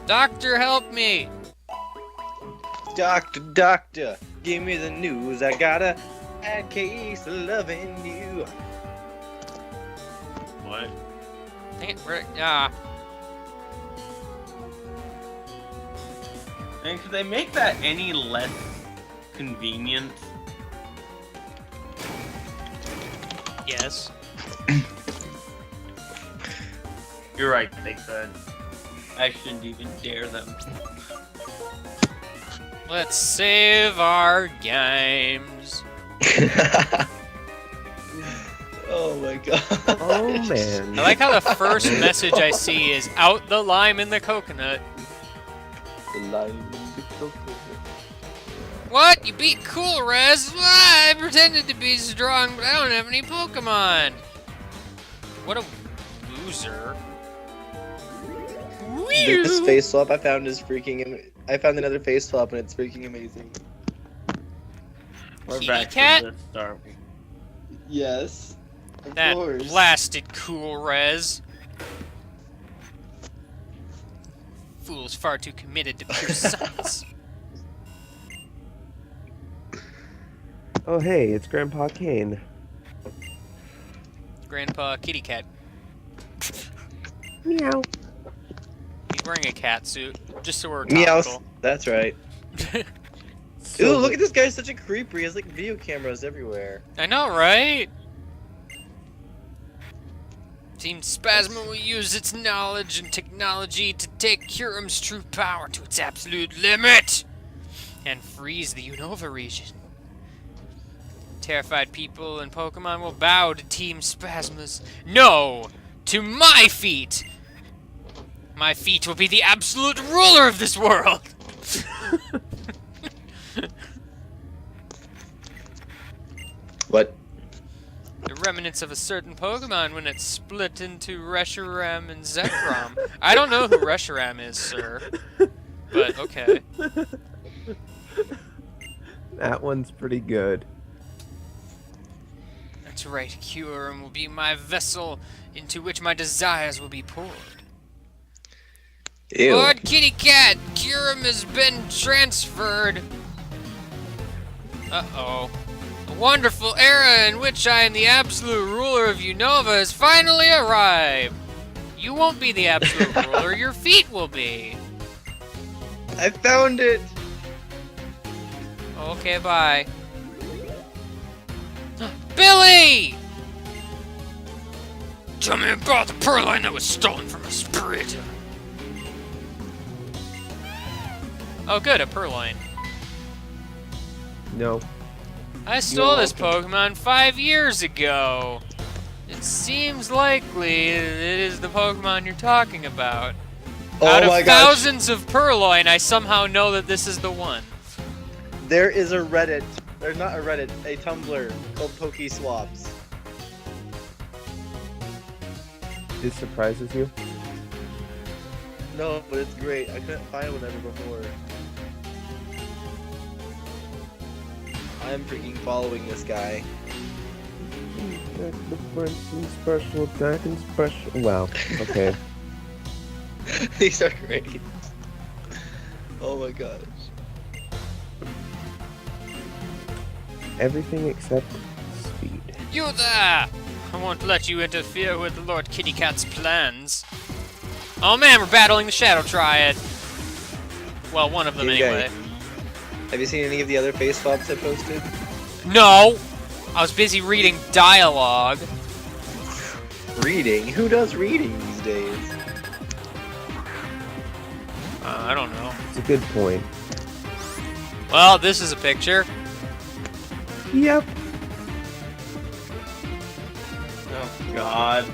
Doctor, help me! Doctor, doctor, give me the news. I got a bad case of loving you. What? Dang it, ah. And could they make that any less convenient? Yes. You're right, they could. I shouldn't even dare them. Let's save our games. Oh my god. Oh man. I like how the first message I see is out the lime in the coconut. The lime in the coconut. What? You beat Cool Rez? Ah, I pretended to be strong, but I don't have any Pokemon. What a loser. This face swap I found is freaking. I found another face swap and it's freaking amazing. We're Kitty back cat? to this, aren't we? Yes. Of That course. blasted Cool Rez. Fool's far too committed to pure science. Oh hey, it's Grandpa Kane. Grandpa Kitty Cat. Meow. He's wearing a cat suit, just so we're Meows. topical. That's right. So Ooh, look at this guy, such a creeper. He has like video cameras everywhere. I know, right? Team Spasma will use its knowledge and technology to take Curum's true power to its absolute limit and freeze the Unova region. Terrified people and Pokemon will bow to Team Spasmus. No! To my feet! My feet will be the absolute ruler of this world! What? The remnants of a certain Pokemon when it's split into Reshiram and Zekrom. I don't know who Reshiram is, sir. But okay. That one's pretty good. That's right, Kyurem will be my vessel into which my desires will be poured. Ew. Lord Kitty Cat, Kyurem has been transferred. Uh-oh. A wonderful era in which I am the absolute ruler of Unova has finally arrived. You won't be the absolute ruler, your feet will be. I found it. Okay, bye. Billy! Tell me about the Purloin that was stolen from a spirit. Oh good, a Purloin. No. I stole this welcome. Pokemon 5 years ago. It seems likely it is the Pokemon you're talking about. Oh Out of my gosh. thousands of Purloin, I somehow know that this is the one. There is a Reddit. There's not a Reddit, a Tumblr called PokeSwaps. This surprises you? No, but it's great. I couldn't find one ever before. I'm freaking following this guy. Attack defense and special attack and special. Wow. Okay. These are great. Oh my gosh. Everything except speed. You there! I won't let you interfere with Lord Kitty Cat's plans. Oh man, we're battling the Shadow Triad. Well, one of them Okay. anyway. Have you seen any of the other face swaps I posted? No! I was busy reading dialogue. Reading? Who does reading these days? I don't know. It's a good point. Well, this is a picture. Yep. Oh God.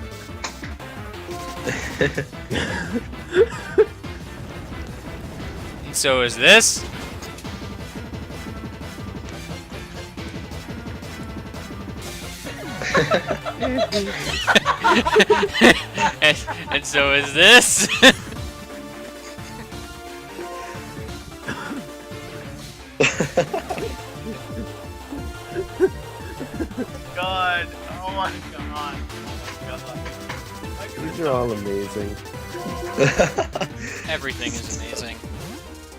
And so is this. and so is this. God. Oh my God. Oh my God. These are all amazing. Everything is amazing.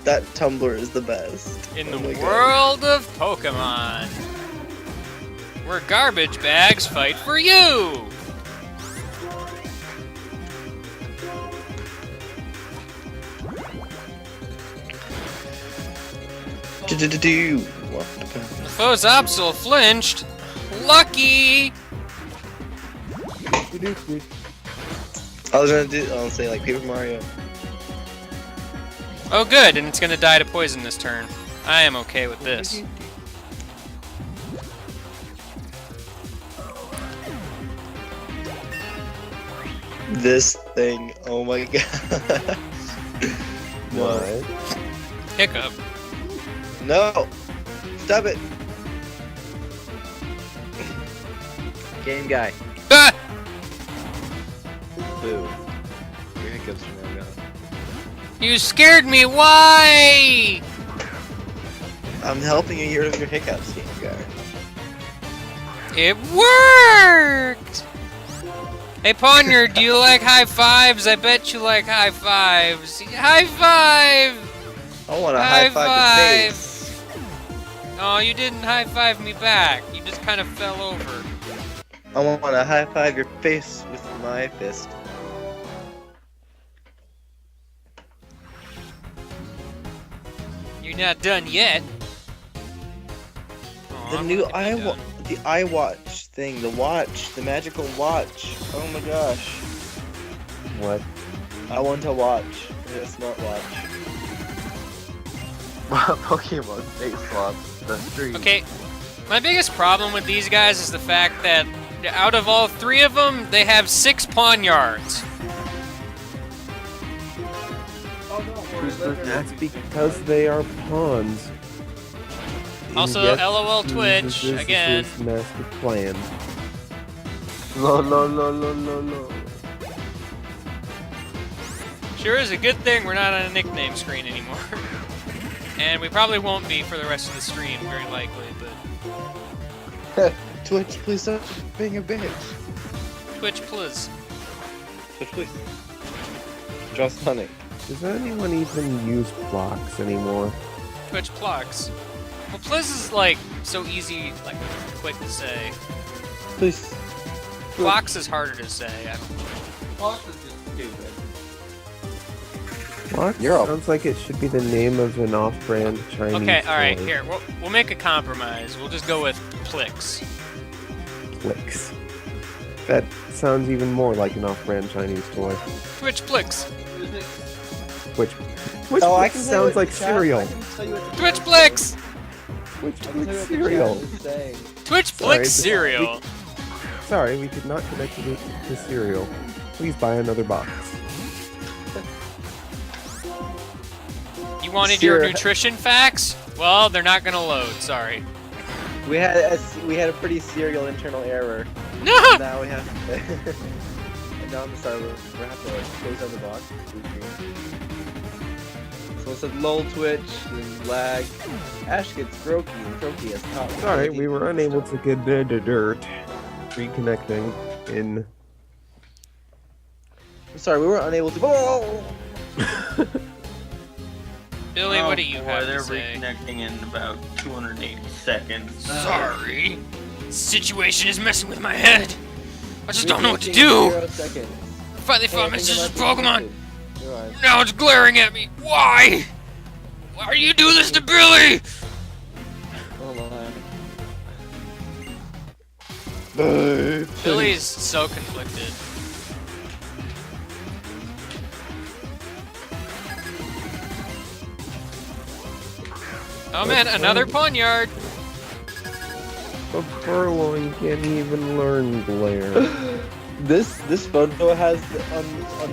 That Tumblr is the best. In Oh the my God. world of Pokemon, where garbage bags fight for you. Do-do-do-do. The foe's Absol flinched. Lucky. I was gonna say like Paper Mario. Oh good, and it's gonna die to poison this turn. I am okay with this. This thing, oh my god. No. What? Hiccup. No! Stop it! Game guy. Ah! Boo. Your hiccups are now gone. You scared me, why? I'm helping you get rid of your hiccups, game guy. It worked! Hey Poniard, do you like high fives? I bet you like high fives. High five! I want to High high five five. your face. Oh, you didn't high five me back. You just kind of fell over. I want to high five your face with my fist. You're not done yet. Aw, The I'm new gonna be done. the iWatch thing, the watch, the magical watch. Oh my gosh. What? I want to watch. A smartwatch. Pokemon face swaps. The street. Okay, My biggest problem with these guys is the fact that out of all 3 of them, they have 6 pawn yards. That's because they are pawns. Also, Yes, LOL this Twitch, is again. this master plan. No. Sure is a good thing we're not on a nickname screen anymore. And we probably won't be for the rest of the stream, very likely, but... Twitch, please stop being a bitch. Twitch, please. Twitch, please. Just honey. Does anyone even use blocks anymore? Twitch plugs. Well, Pliz is, like, so easy, like, quick to say. Please. Blocks is harder to say. Fox is just stupid. Blocks You're a- sounds like it should be the name of an off-brand Chinese Okay, alright, toy. here. We'll make a compromise. We'll just go with Plix. Clicks. That sounds even more like an off-brand Chinese toy. Twitch Plix. Which Oh, I Twix can tell you sounds what like the chat- cereal. I can tell you what the Twitch chat Plix! Which I can tell Twix you what the cereal? chat is saying. Twitch Sorry, Plix this- cereal. Sorry, we could not connect to the cereal. Please buy another box. You wanted your Cereal- nutrition facts? Well, they're not gonna load, sorry. We had a pretty serial internal error. No! Now we have and now on the side we have to like close down the box. So it said lol Twitch and lag. Ash gets Brokey and Brokey has top. Sorry, we were unable to get the dirt. Reconnecting in. I'm sorry, we were unable to. Oh! Billy, Oh, what do you boy, have they're to say? reconnecting in about 280 seconds. Sorry. Situation is messing with my head. I just don't know what to Reconnecting do. in 0 seconds. Finally Hey, found I my think sister's it might be Pokemon. connected. You're right. Now it's glaring at me. Why? Why are you doing this to Billy? Hold on. Billy's so conflicted. Oh man, another pawn yard. The Furlong can't even learn glare. This photo has on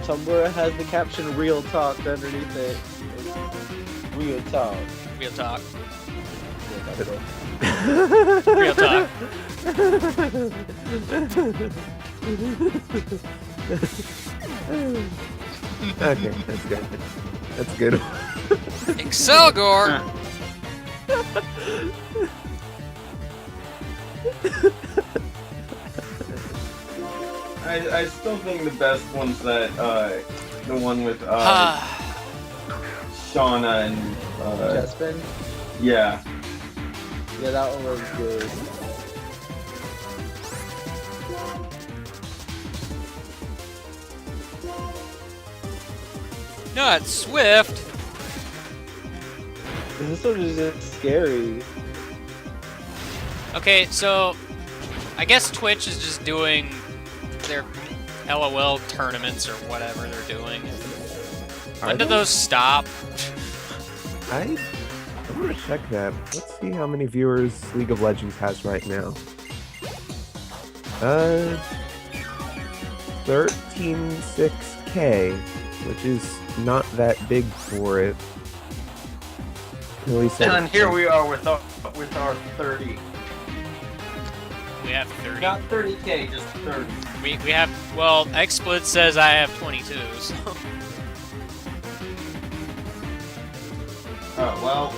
Tumblr has the caption "Real Talk" underneath it. It's real talk. Real talk. Real talk. Real talk. Okay, that's good. That's good. Excelgor. I still think the best one's that the one with Shauna and Chespin? yeah. Yeah, that one was good. Not Swift. This one is just scary. Okay, so I guess Twitch is just doing their LOL tournaments or whatever they're doing. When do those stop? I'm gonna check that. Let's see how many viewers League of Legends has right now. 13.6K, which is not that big for it. At least And then here we are with our 30. We have 30. Not 30K, just 30. We have, well, XSplit says I have 22, so. Oh well,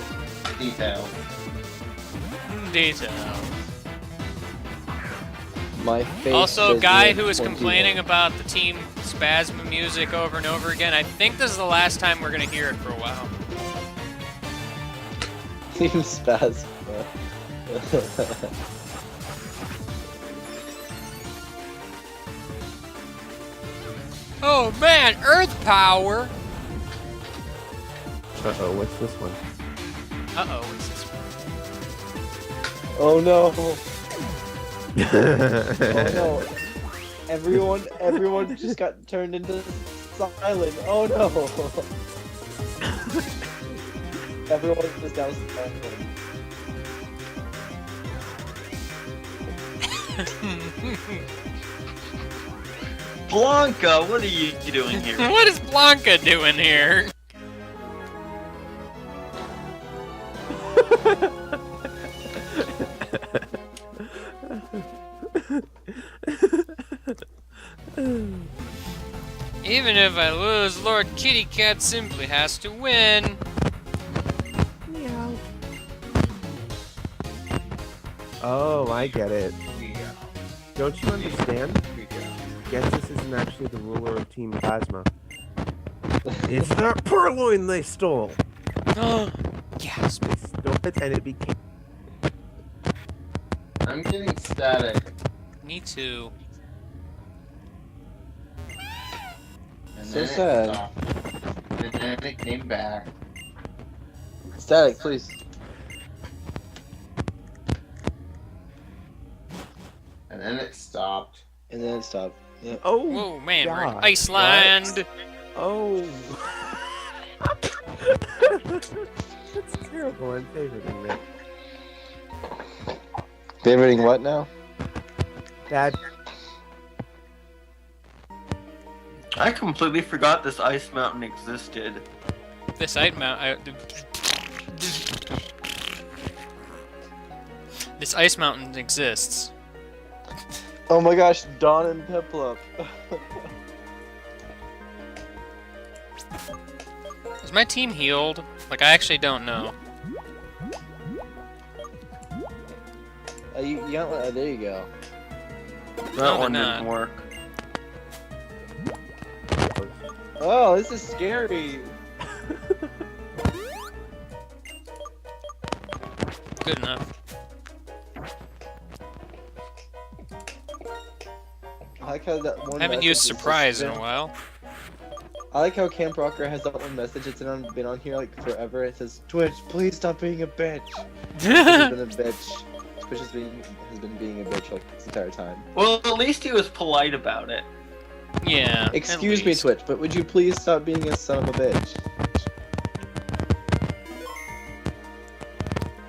details. Detail. My face. Also, says guy you're who was 21. complaining about the Team Spasma music over and over again, I think this is the last time we're gonna hear it for a while. Team Spasma. Oh man, Earth Power! Uh-oh, what's this one? Uh-oh, what's this one? Oh no! Oh no! Everyone just got turned into silent. Oh no! Everyone is now silent. Blanca, what are you doing here? What is Blanca doing here? Even if I lose, Lord Kitty Cat simply has to win. Meow. Oh, I get it. Don't you understand? Getsus isn't actually the ruler of Team Plasma. It's their purloin they stole! Gasp. They stole it and it became... I'm getting static. Me too. And So then it sad. stopped. And then it came back. Static, please. And then it stopped. And then it stopped. Yeah. Oh, Whoa, man, we're in God, Iceland. oh. That's terrible. I'm favoriting that. Favoriting what now? Dad, I completely forgot this ice mountain existed. This ice mountain. This ice mountain exists. Oh my gosh, Dawn and Piplup. Is my team healed? Like, I actually don't know. You got one. There you go. That No, one they're didn't not. work. Oh, this is scary. Good enough. I like how that one. I haven't message used is surprise in just a while. I like how Camp Rocker has that one message that's been on here like forever. It says, "Twitch, please stop being a bitch." He's been a bitch. Twitch has been being a bitch like this entire time. Well, at least he was polite about it. Yeah. at Excuse me, least. Twitch, but would you please stop being a son of a bitch?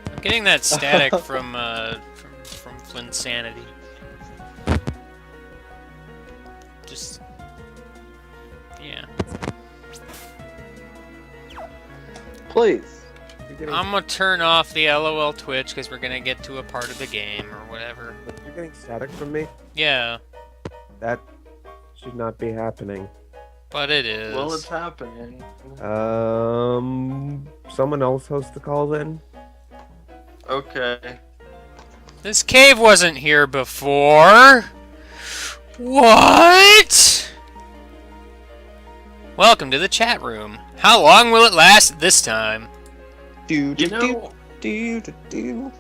I'm getting that static from Flynn's sanity. Just. Yeah. Please. you're getting, I'm gonna turn off the LOL Twitch because we're gonna get to a part of the game or whatever. you're getting static from me? Yeah, That should not be happening. but it is. Well, it's happening. Someone else host the call then? Okay. This cave wasn't here before. What? Welcome to the chat room. How long will it last this time? Do You know, do.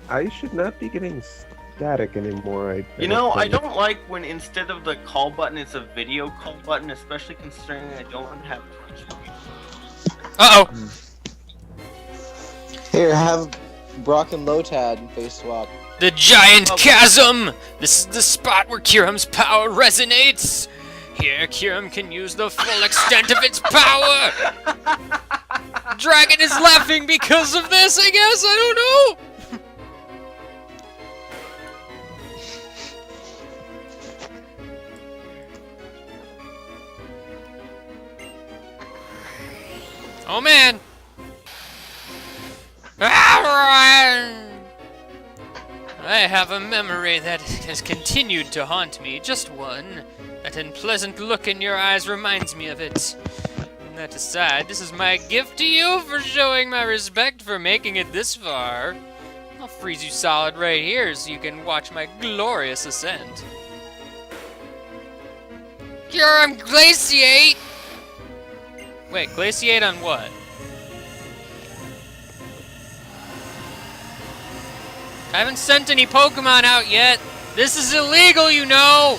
I should not be getting static anymore. I I think. don't like when instead of the call button, it's a video call button, especially considering I don't have Twitch. Uh-oh. Here, have Brock and Lotad face swap. The giant chasm! This is the spot where Kiram's power resonates! Here, Kiram can use the full extent of its power! Dragon is laughing because of this, I guess? I don't know! Oh man! I have a memory that has continued to haunt me, just one. That unpleasant look in your eyes reminds me of it. And that aside, this is my gift to you for showing my respect for making it this far. I'll freeze you solid right here so you can watch my glorious ascent. Kiram, glaciate! Wait, glaciate on what? I haven't sent any Pokemon out yet. This is illegal, you know!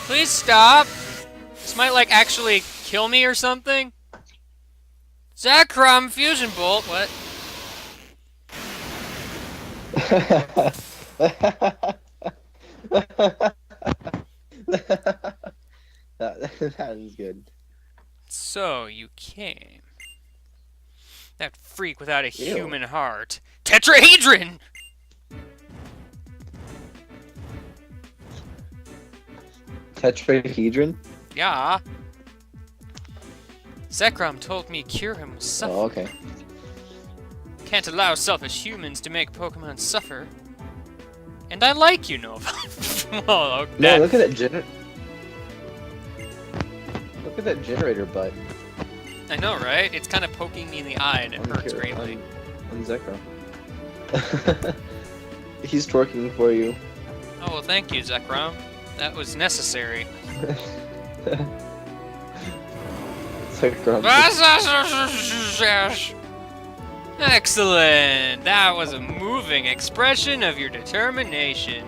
Please stop. This might, like, actually kill me or something. Zekrom Fusion Bolt, what? that is good. So, you came. That freak without a Ew. human heart. Tetrahedron! Tetrahedron? Yeah. Zekrom told me Kyurem was suffering. Oh, okay. Can't allow selfish humans to make Pokemon suffer. And I like you, Nova. Well, No, that, look at that Look at that generator butt. I know, right? It's kind of poking me in the eye, and it on hurts Kyur- greatly. On Zekrom. He's twerking for you. Oh, well, thank you, Zekrom. That was necessary. Zekrom. Excellent! That was a moving expression of your determination.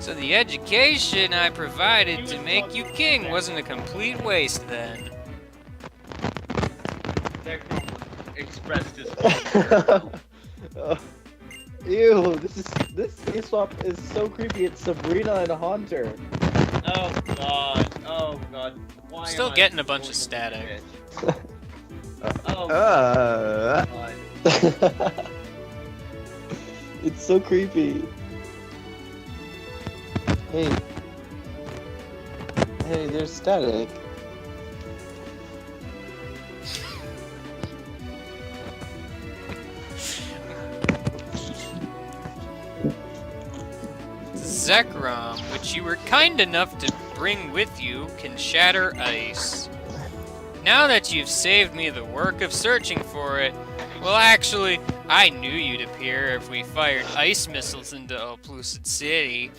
So the education I provided to make you king wasn't a complete waste then. Expressed his Oh, ew, this swap is so creepy. It's Sabrina and Haunter. Oh god. Oh god. Why Still am I getting a bunch of going static. bitch? Oh god. It's so creepy. Hey. Hey, there's static. Zekrom, which you were kind enough to bring with you, can shatter ice. Now that you've saved me the work of searching for it, well, actually, I knew you'd appear if we fired ice missiles into Oplucid City,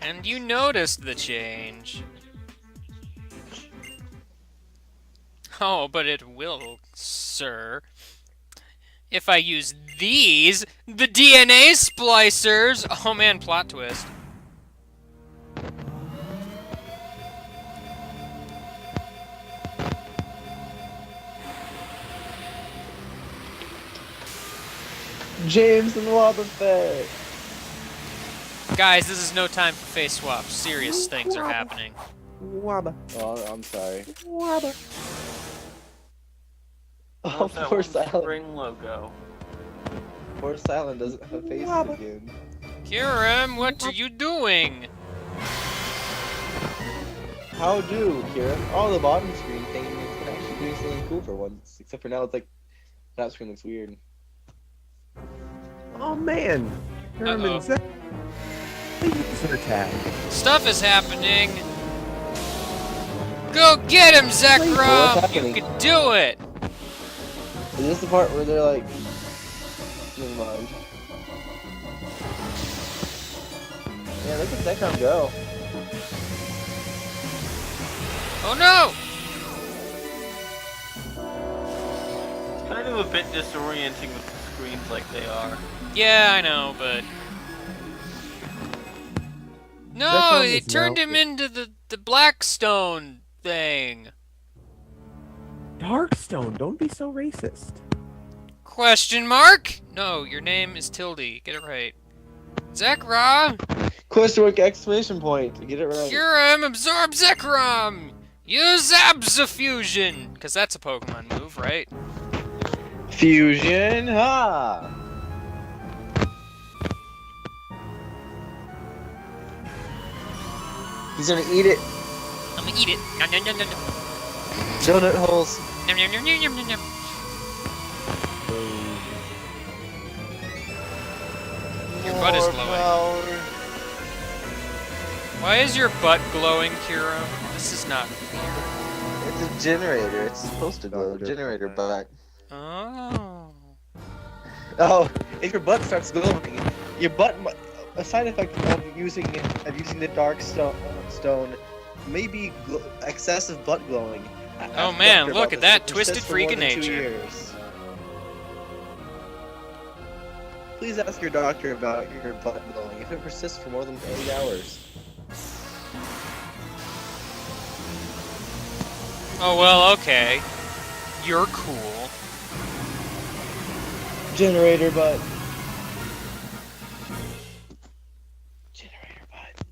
and you noticed the change. Oh, but it will, sir. If I use these, the DNA splicers! Oh man, plot twist. James and Wobbuffet. Guys, this is no time for face swaps. Serious things are happening. Wabba. Oh, I'm sorry. Wabba. Oh, That poor one's Silent. Spring logo. Poor Silent doesn't have a face Wobba. again. Kyurem, what are you doing? How do, Kira? Oh, the bottom screen thing is actually doing something cool for once. Except for now, it's like that screen looks weird. Oh man. Uh-oh. Herman Zek. User tag. Stuff is happening. Go get him, What's Zekrom! You happening? can do it! Is this the part where they're like... Never mind. Yeah, look at Zekrom go. Oh no! It's kind of a bit disorienting with the screens like they are. Yeah, I know, but... No, Zekrom they is turned now- him into the Blackstone thing. Darkstone, don't be so racist. Question mark? No, your name is Tildy. Get it right. Zekrom! Question mark exclamation point. Get it right. Kyurem, absorb Zekrom! Use Absofusion! Because that's a Pokemon move, right? Fusion, ha! He's gonna eat it. I'm gonna eat it. Nom nom nom nom nom. Donut holes. Nom nom nom nom nom nom nom. Your butt is More glowing. power. Why is your butt glowing, Kyurem? This is not fair. It's a generator. It's supposed to glow. Doctor. Generator back. Oh. Oh, if your butt starts glowing, your butt. A side effect of using the dark stone may be excessive butt glowing. Ask Oh the man, doctor look about at that this. It twisted persists for freak more of than 2 nature. years. Please ask your doctor about your butt glowing if it persists for more than 8 hours. Oh well, okay. You're cool. Generator butt. Generator butt.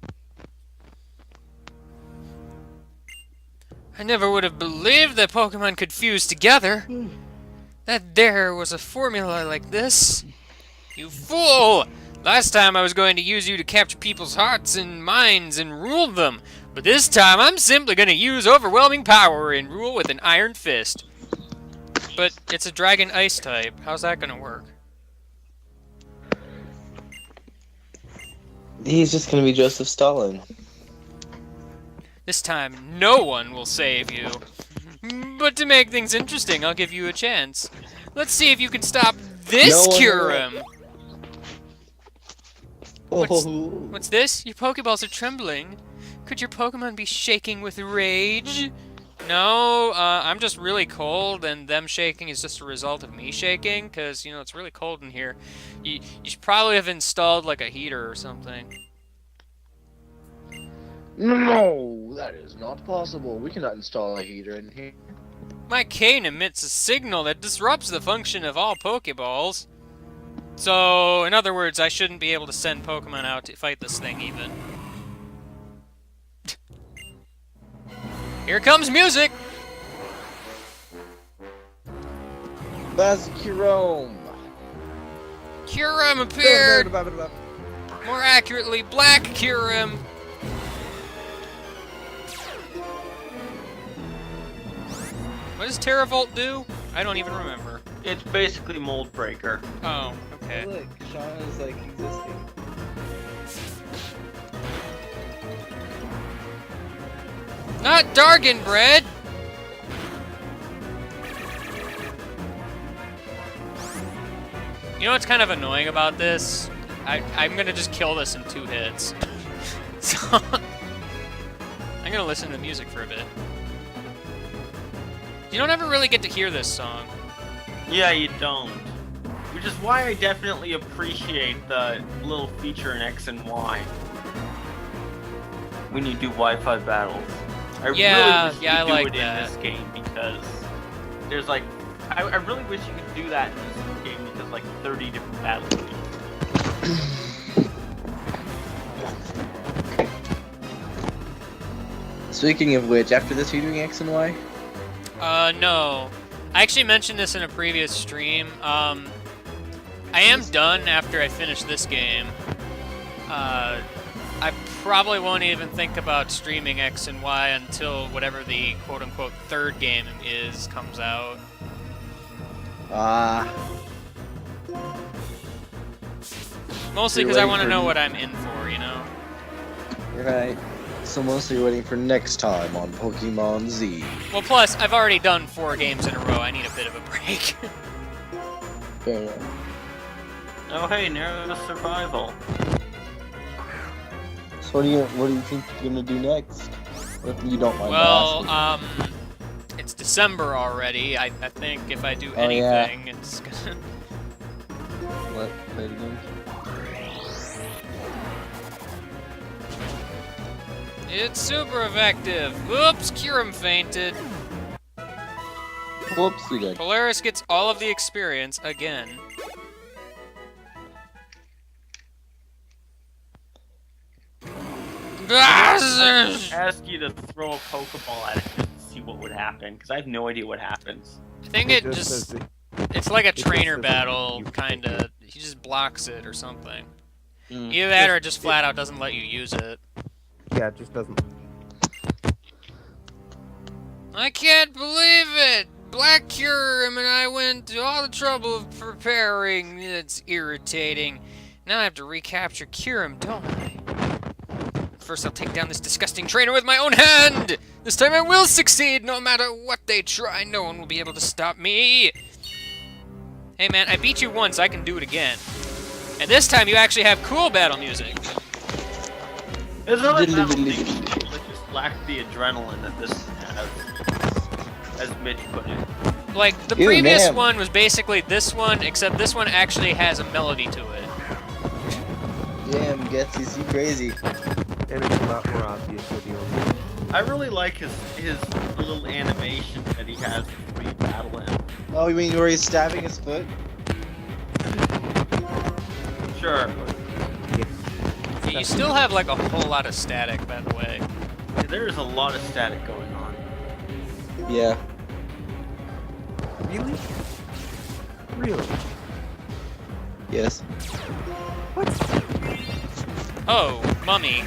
I never would have believed that Pokemon could fuse together. That there was a formula like this. You fool! Last time I was going to use you to capture people's hearts and minds and rule them. But this time I'm simply going to use overwhelming power and rule with an iron fist. But it's a dragon ice type. How's that going to work? He's just gonna be Joseph Stalin. This time no one will save you. But to make things interesting, I'll give you a chance. Let's see if you can stop this No one Kyurem. Oh. What's this? Your Pokeballs are trembling. Could your Pokemon be shaking with rage? No, I'm just really cold, and them shaking is just a result of me shaking, because, you know, it's really cold in here. You should probably have installed, like, a heater or something. No, that is not possible. We cannot install a heater in here. My cane emits a signal that disrupts the function of all Pokeballs. So, in other words, I shouldn't be able to send Pokemon out to fight this thing, even. Here comes music! Basicurome. Kyurem appeared! More accurately, Black Kyurem! What does Terravolt do? I don't even remember. It's basically Mold Breaker. Oh, okay. Look, Sean is like existing. Not Dargon bread! You know what's kind of annoying about this? I'm gonna just kill this in 2 hits. So, I'm gonna listen to the music for a bit. You don't ever really get to hear this song. Yeah, you don't. Which is why I definitely appreciate the little feature in X and Y. When you do Wi-Fi battles. I Yeah, really wish yeah, you I could like do it that. in this game because there's like I really wish you could do that in this game because like 30 different battles. Speaking of which, after this, are you doing X and Y? No. I actually mentioned this in a previous stream. I am done after I finish this game. I probably won't even think about streaming X and Y until whatever the quote-unquote 3rd game comes out. Mostly because I want to know what I'm in for, you know? Right. So mostly you're waiting for next time on Pokemon Z. Well, plus, I've already done 4 games in a row. I need a bit of a break. Fair enough. Oh hey, narrow survival. So what do you think you're gonna do next? If you don't mind Well, asking. it's December already. I think if I do Oh, yeah. anything, it's gonna... What? Play it again? It's super effective. Oops, Kyurem fainted. Whoops, you did. Polaris gets all of the experience again. Ask you to throw a Pokeball at it just to see what would happen, because I have no idea what happens. I think it says just... that- It's like a just trainer says that battle, you- kinda. He just blocks it or something. Mm. Either that or it just flat out doesn't let you use it. Yeah, it just doesn't. I can't believe it! Black Kyurem and I went to all the trouble of preparing. It's irritating. Now I have to recapture Kyurem, don't I? First I'll take down this disgusting trainer with my own hand! This time I will succeed, no matter what they try. No one will be able to stop me. Hey man, I beat you once, I can do it again. And this time you actually have cool battle music. There's another battle thing that just lacked the adrenaline that this has, as Mitch put it. Like, the Ew, previous man. one was basically this one, except this one actually has a melody to it. Damn, Getsy, you crazy. And it's a lot more obvious with you. I really like his little animation that he has when you battle him. Oh, you mean where he's stabbing his foot? Sure. You still have, like, a whole lot of static, by the way. There is a lot of static going on. Yeah. Really? Really? Yes. Oh, mummy.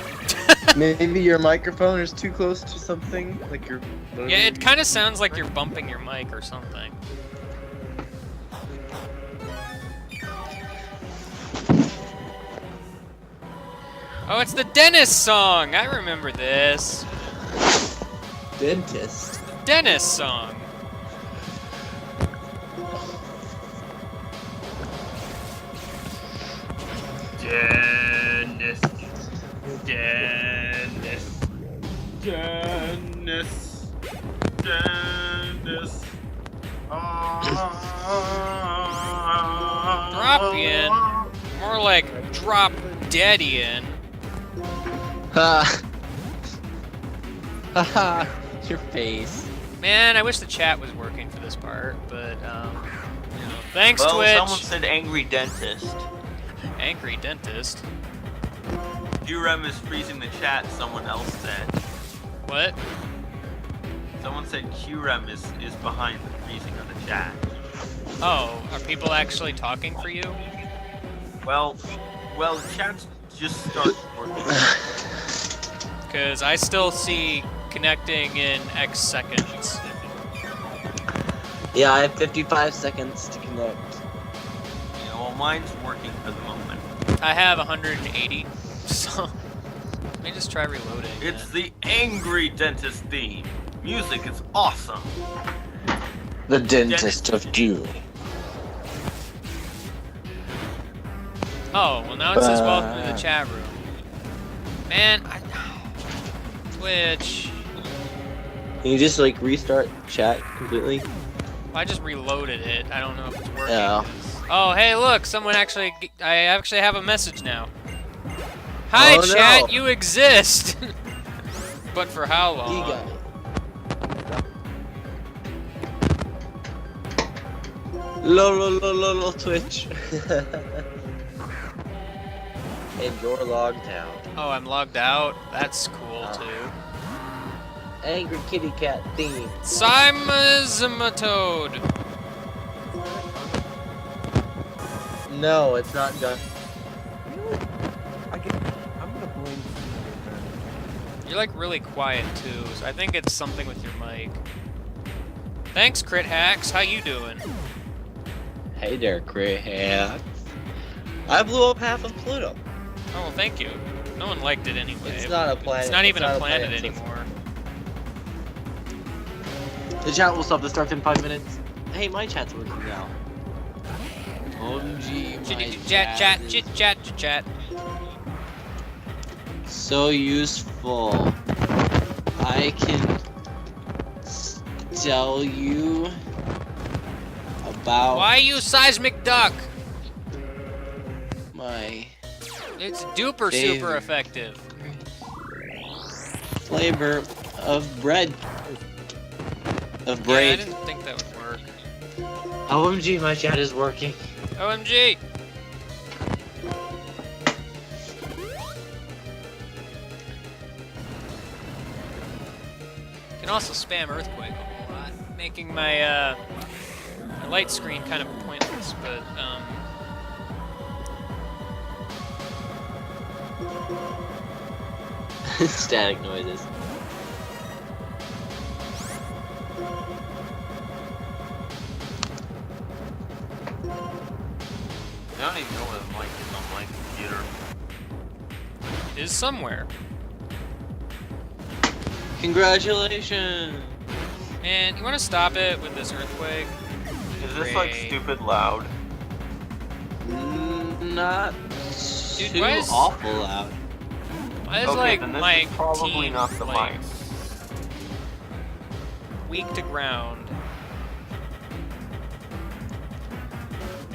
Maybe your microphone is too close to something, like your. Yeah, it kind of sounds like you're bumping your mic or something. Oh, it's the dentist song! I remember this. Dentist. The dentist song. Dennis. Dennis. Dennis. Dennis. Drop in. More like drop dead in. Ha. Haha. Your face. Man, I wish the chat was working for this part, but you know, thanks Well, Twitch. someone said angry dentist. Angry dentist. QREM is freezing the chat, someone else said. What? Someone said QREM is behind the freezing of the chat. Oh, are people actually talking for you? Well, the chat just started working. Because I still see connecting in X seconds. Yeah, I have 55 seconds to connect. Yeah, well, mine's working for the moment. I have 180, so let me just try reloading. It's the angry dentist theme. Music is awesome. The dentist of doom. Oh, well now it says welcome to the chat room. Man, Twitch. Can you just like restart chat completely? I just reloaded it. I don't know if it's working. Yeah. Oh, hey, look! Someone actually. I actually have a message now. Hi, Oh, chat. no. You exist. But for how long? You got it. Lol Twitch. And you're logged out. Oh, I'm logged out. That's cool Oh. too. Angry kitty cat theme. Simazomatode. No, it's not done. I'm gonna blame. You're like really quiet too, so I think it's something with your mic. Thanks, Crit Hacks. How you doing? Hey there, Crit Hacks. I blew up half of Pluto. Oh, well, thank you. No one liked it anyway. It's not a planet. It's not even It's a not planet it's- anymore. The chat will stop the start in 5 minutes. Hey, my chat's working now. OMG, my Chat. So useful. I can tell you about Why you seismic duck? my It's duper Dave. super effective. flavor of bread. Of Yeah, I braid. didn't think that would work. OMG, my chat is working. OMG! You can also spam Earthquake a whole lot, making my my light screen kind of pointless, but Static noises. I don't even know what the mic is on my computer. is somewhere. Congratulations! Man, you want to stop it with this Earthquake? Is this like Great. stupid loud? Not Dude, too why is- awful loud. Why is Okay, like then this my is probably team not the like mic. weak to ground?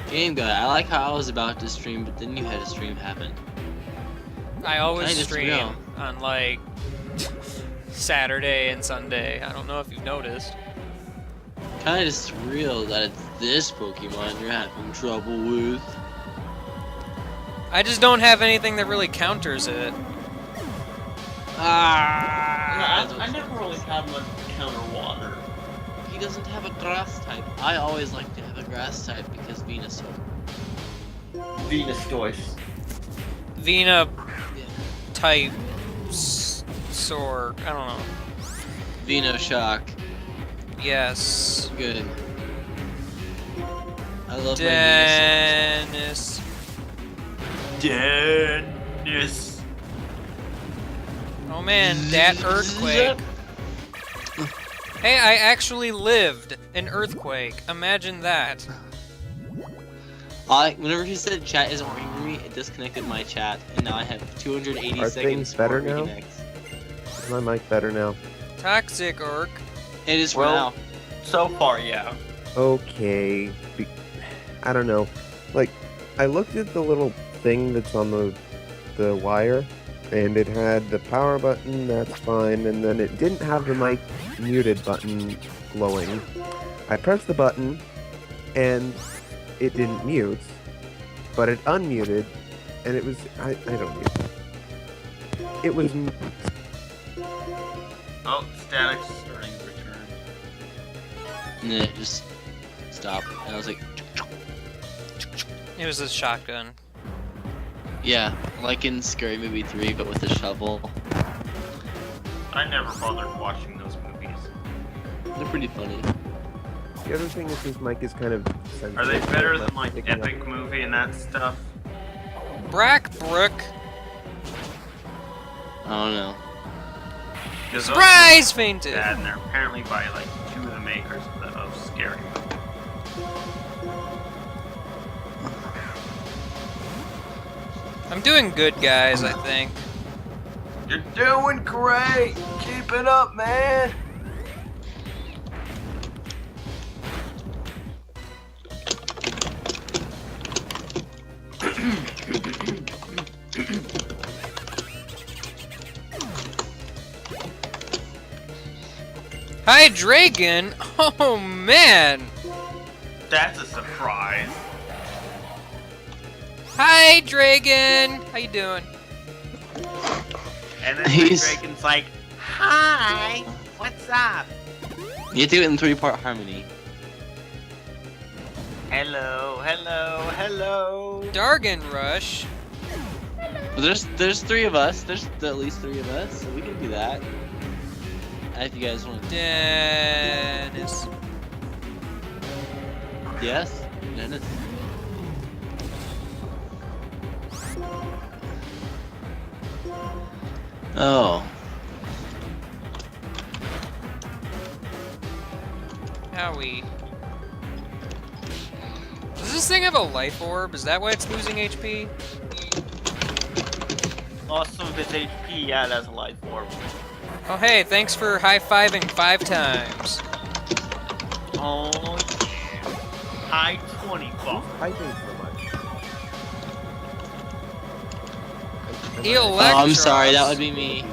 Game guy, I like how I was about to stream, but then you had a stream happen. I always Kinda stream surreal. on like Saturday and Sunday. I don't know if you've noticed. Kinda surreal that it's this Pokemon you're having trouble with. I just don't have anything that really counters it. Ah! I never really had much counter water. He doesn't have a grass type. I always like to have a grass type because Venusaur. Venustoise. Vena type sword. I don't know. Venoshock. Yes. Good. I love my Venusaur. Dennis. Dennis. Oh man, that earthquake. Hey, I actually lived an earthquake. Imagine that. Whenever he said chat isn't working for me, it disconnected my chat, and now I have 280 Are seconds things better before it now? reconnects. Is my mic better now? Toxic orc. It is for Well- now. So far, yeah. Okay. I don't know. Like, I looked at the little thing that's on the wire, and it had the power button, that's fine, and then it didn't have the mic muted button glowing. I pressed the button, and it didn't mute, but it unmuted, and it was, I don't mute. It was, Oh, static's starting to return. And then it just stopped, and I was like, It was a shotgun. yeah, like in Scary Movie 3, but with a shovel. I never bothered watching those movies. They're pretty funny. the other thing is this mic is kind of sensitive. Are they better than like Picking up- Epic Movie and that stuff? Brackbrook. I don't know. 'Cause those Surprise movies are fainted. bad, and they're apparently by like two of the makers of Scary Movie. I'm doing good, guys, I think. You're doing great! Keep it up, man! Hi, Dragon. Oh, man. That's a surprise. Hi, Dragon. How you doing? And then He's- the Dragon's like, hi, what's up? You have to do it in 3-part harmony. Hello, hello, hello. Dargon Rush. But there's 3 of us. There's at least 3 of us, so we can do that. If you guys want to. Dennis. Yes? Dennis? Oh. Howie. Does this thing have a life orb? Is that why it's losing HP? Lost some of its HP, yeah, that's a life orb. Oh, hey, thanks for high-fiving 5 times. Oh, high 20 bucks. I think so much. Electros. Oh, I'm sorry, that would be me.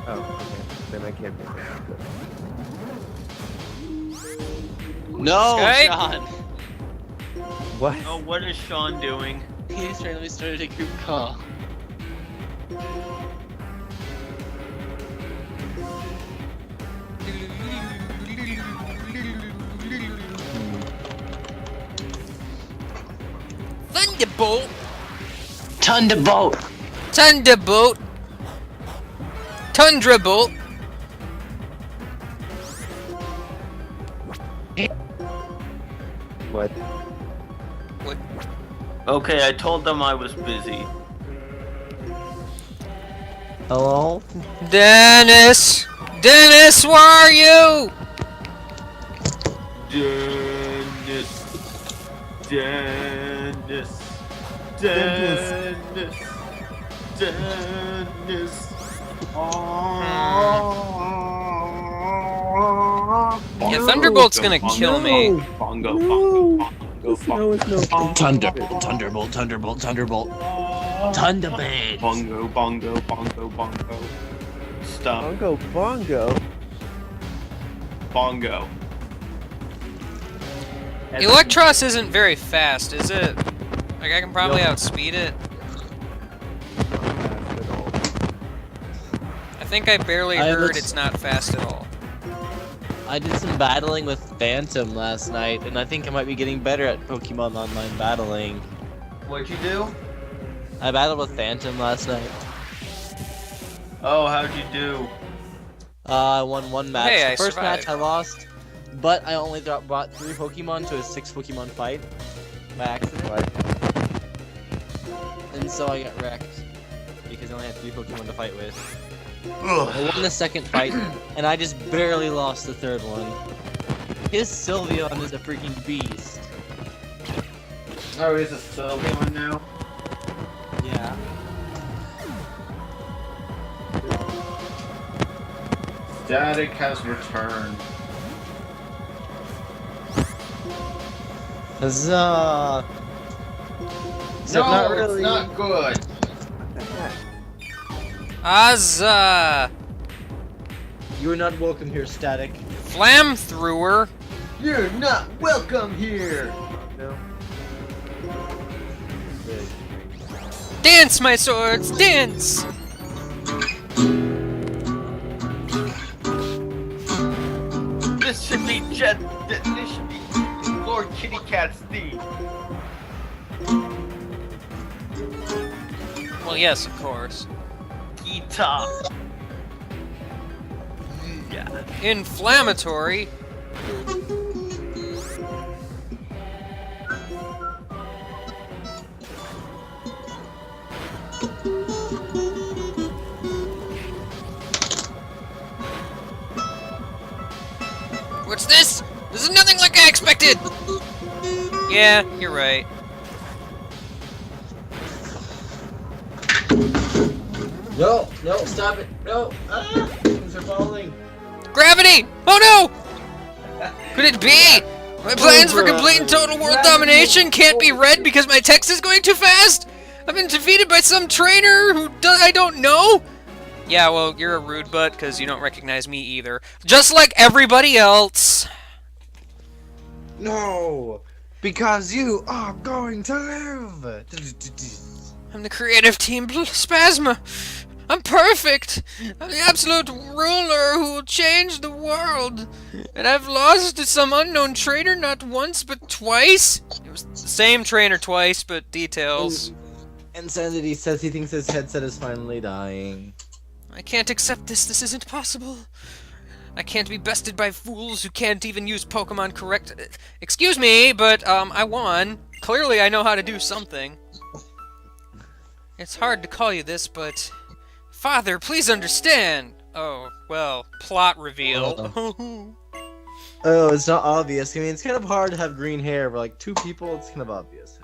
Oh, okay. Then I can't pick it. No, Skype? Sean! What? Oh, what is Sean doing? He's trying to start a group call. Thunderbolt. Thunderbolt! Thunderbolt. Tundrabolt. What? What? Okay, I told them I was busy. Hello? Dennis. Dennis, where are you? Dennis. Dennis. Dennis. Dennis. Yeah, Thunderbolt's gonna kill me. Bongo, bongo, bongo, No, it's no. Thunderbolt, Thunderbolt, Thunderbolt, Thunderbolt. Thunderbolt. bongo, bongo, bongo, bongo. Stop. Bongo Bongo. Bongo. Electros isn't very fast, is it? Like, I can probably outspeed it. Not fast at all. I think I barely I heard was- it's not fast at all. I did some battling with Phantom last night, and I think I might be getting better at Pokemon Online battling. What'd you do? I battled with Phantom last night. Oh, how'd you do? I won one match. Hey, I the first survived. match I lost, but I only brought 3 Pokemon to a 6 Pokemon fight by accident. And so I got wrecked because I only had 3 Pokemon to fight with. I won the second fight, and I just barely lost the third one. His Sylveon is a freaking beast. Oh, is a Sylveon now? Yeah. Static has returned. Huzzah! Except No, not really. it's not good. Azza! You are not welcome here, Static. Flamethrower. You're not welcome here. No. Dance, my swords, dance! This should be this should be Lord Kitty Cat's theme. Well, yes, of course. Guitar. Yeah. Inflammatory. What's this? This is nothing like I expected! Yeah, you're right. No, no, stop it. No. Ah, things are falling. Gravity! Oh no! Could it be? My plans for complete and total world domination can't be read because my text is going too fast? I've been defeated by some trainer who I don't know? Yeah, well, you're a rude butt because you don't recognize me either. Just like everybody else. No, because you are going to live. I'm the creative team Spasma. I'm perfect. I'm the absolute ruler who will change the world. And I've lost to some unknown trainer not once but twice. It was the same trainer twice, but details. Insanity says he thinks his headset is finally dying. I can't accept this. This isn't possible. I can't be bested by fools who can't even use Pokemon correct. Excuse me, but I won. Clearly, I know how to do something. It's hard to call you this, but Father, please understand. Oh, well, plot reveal. Oh, it's not obvious. I mean, it's kind of hard to have green hair, but like 2 people, it's kind of obvious.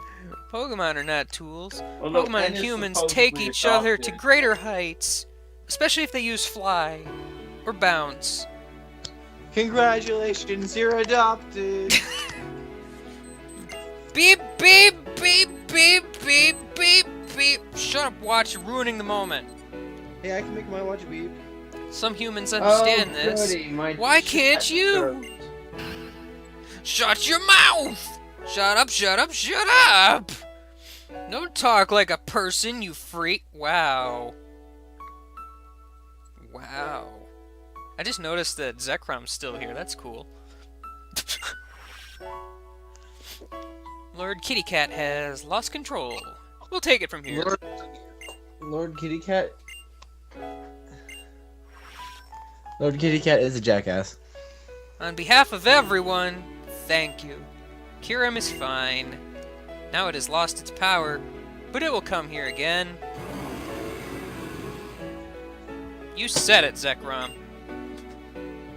Pokemon are not tools. Well, no, Pokemon and N is humans take supposedly each other to adopted. greater heights, especially if they use fly or bounce. Congratulations, you're adopted. Beep, beep, beep, beep, beep, beep, beep. Shut up, Watch. You're ruining the moment. Hey, I can make my watch beep. Some humans understand this. Why can't you? Shut your mouth! Shut up, shut up, shut up! Don't talk like a person, you freak. Wow. Wow. I just noticed that Zekrom's still here. That's cool. Lord Kitty Cat has lost control. We'll take it from here. Lord Kitty Cat. Lord Kitty Cat is a jackass. On behalf of everyone, thank you. Kyurem is fine. Now it has lost its power, but it will come here again. You said it, Zekrom.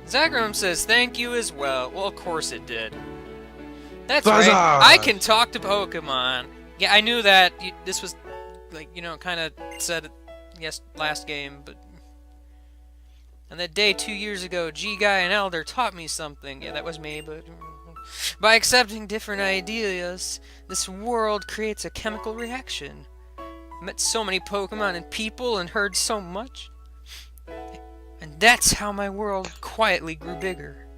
Zekrom says thank you as well. Well, of course it did. That's right. I can talk to Pokemon. Yeah, I knew that. This was, like, you know, kind of said it last game, but... And that day 2 years ago, G-Guy and Elder taught me something. Yeah, that was me, but... By accepting different ideas, this world creates a chemical reaction. I met so many Pokemon and people and heard so much. And that's how my world quietly grew bigger.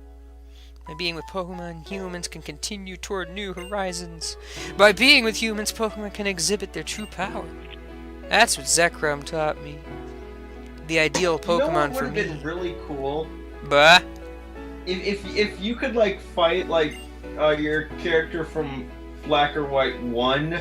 By being with Pokemon, humans can continue toward new horizons. By being with humans, Pokemon can exhibit their true power. That's what Zekrom taught me. The ideal Pokemon for would me. have been really cool Bah. if you could like fight like your character from Black or White 1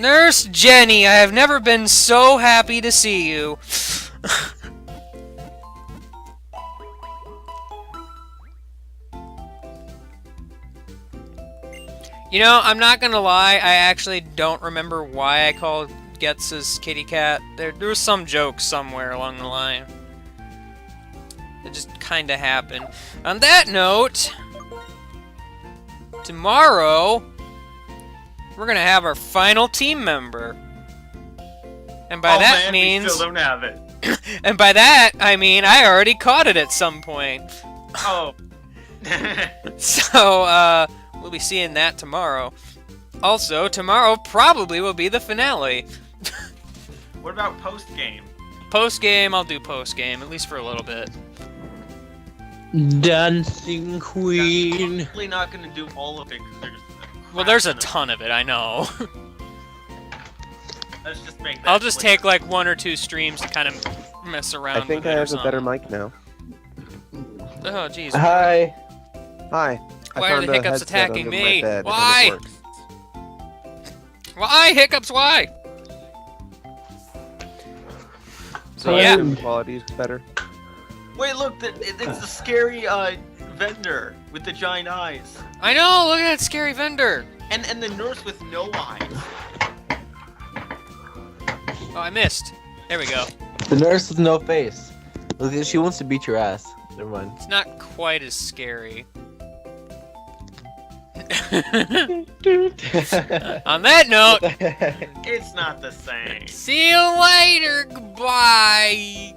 Nurse Jenny, I have never been so happy to see you. You know, I'm not gonna lie, I actually don't remember why I called Getz's kitty cat. There was some joke somewhere along the line. It just kinda happened. On that note, tomorrow, we're gonna have our final team member. And by that man, means... we still don't have it. And by that, I mean I already caught it at some point. Oh. So, we'll be seeing that tomorrow. Also, tomorrow probably will be the finale. What about post game? Post-game, I'll do post-game, at least for a little bit. Dancing Queen. Probably not gonna do all of it because Well, there's a ton of it, I know. Let's just make that I'll just clear. take like 1 or 2 streams to kind of mess around I think with I it or have a better something. mic now. Oh, jeez. Hi. Hi. Why I are found the a hiccups headset attacking under me? my bed, and it Why? works. Why? Hiccups, why? So, So yeah. the quality is better. Wait, look, it's the scary vendor with the giant eyes, I know, look at that scary vendor. and the nurse with no eyes. Oh, I missed. There we go. The nurse with no face. Look, she wants to beat your ass. Never mind. It's not quite as scary. On that note, It's not the same. see you later. Goodbye.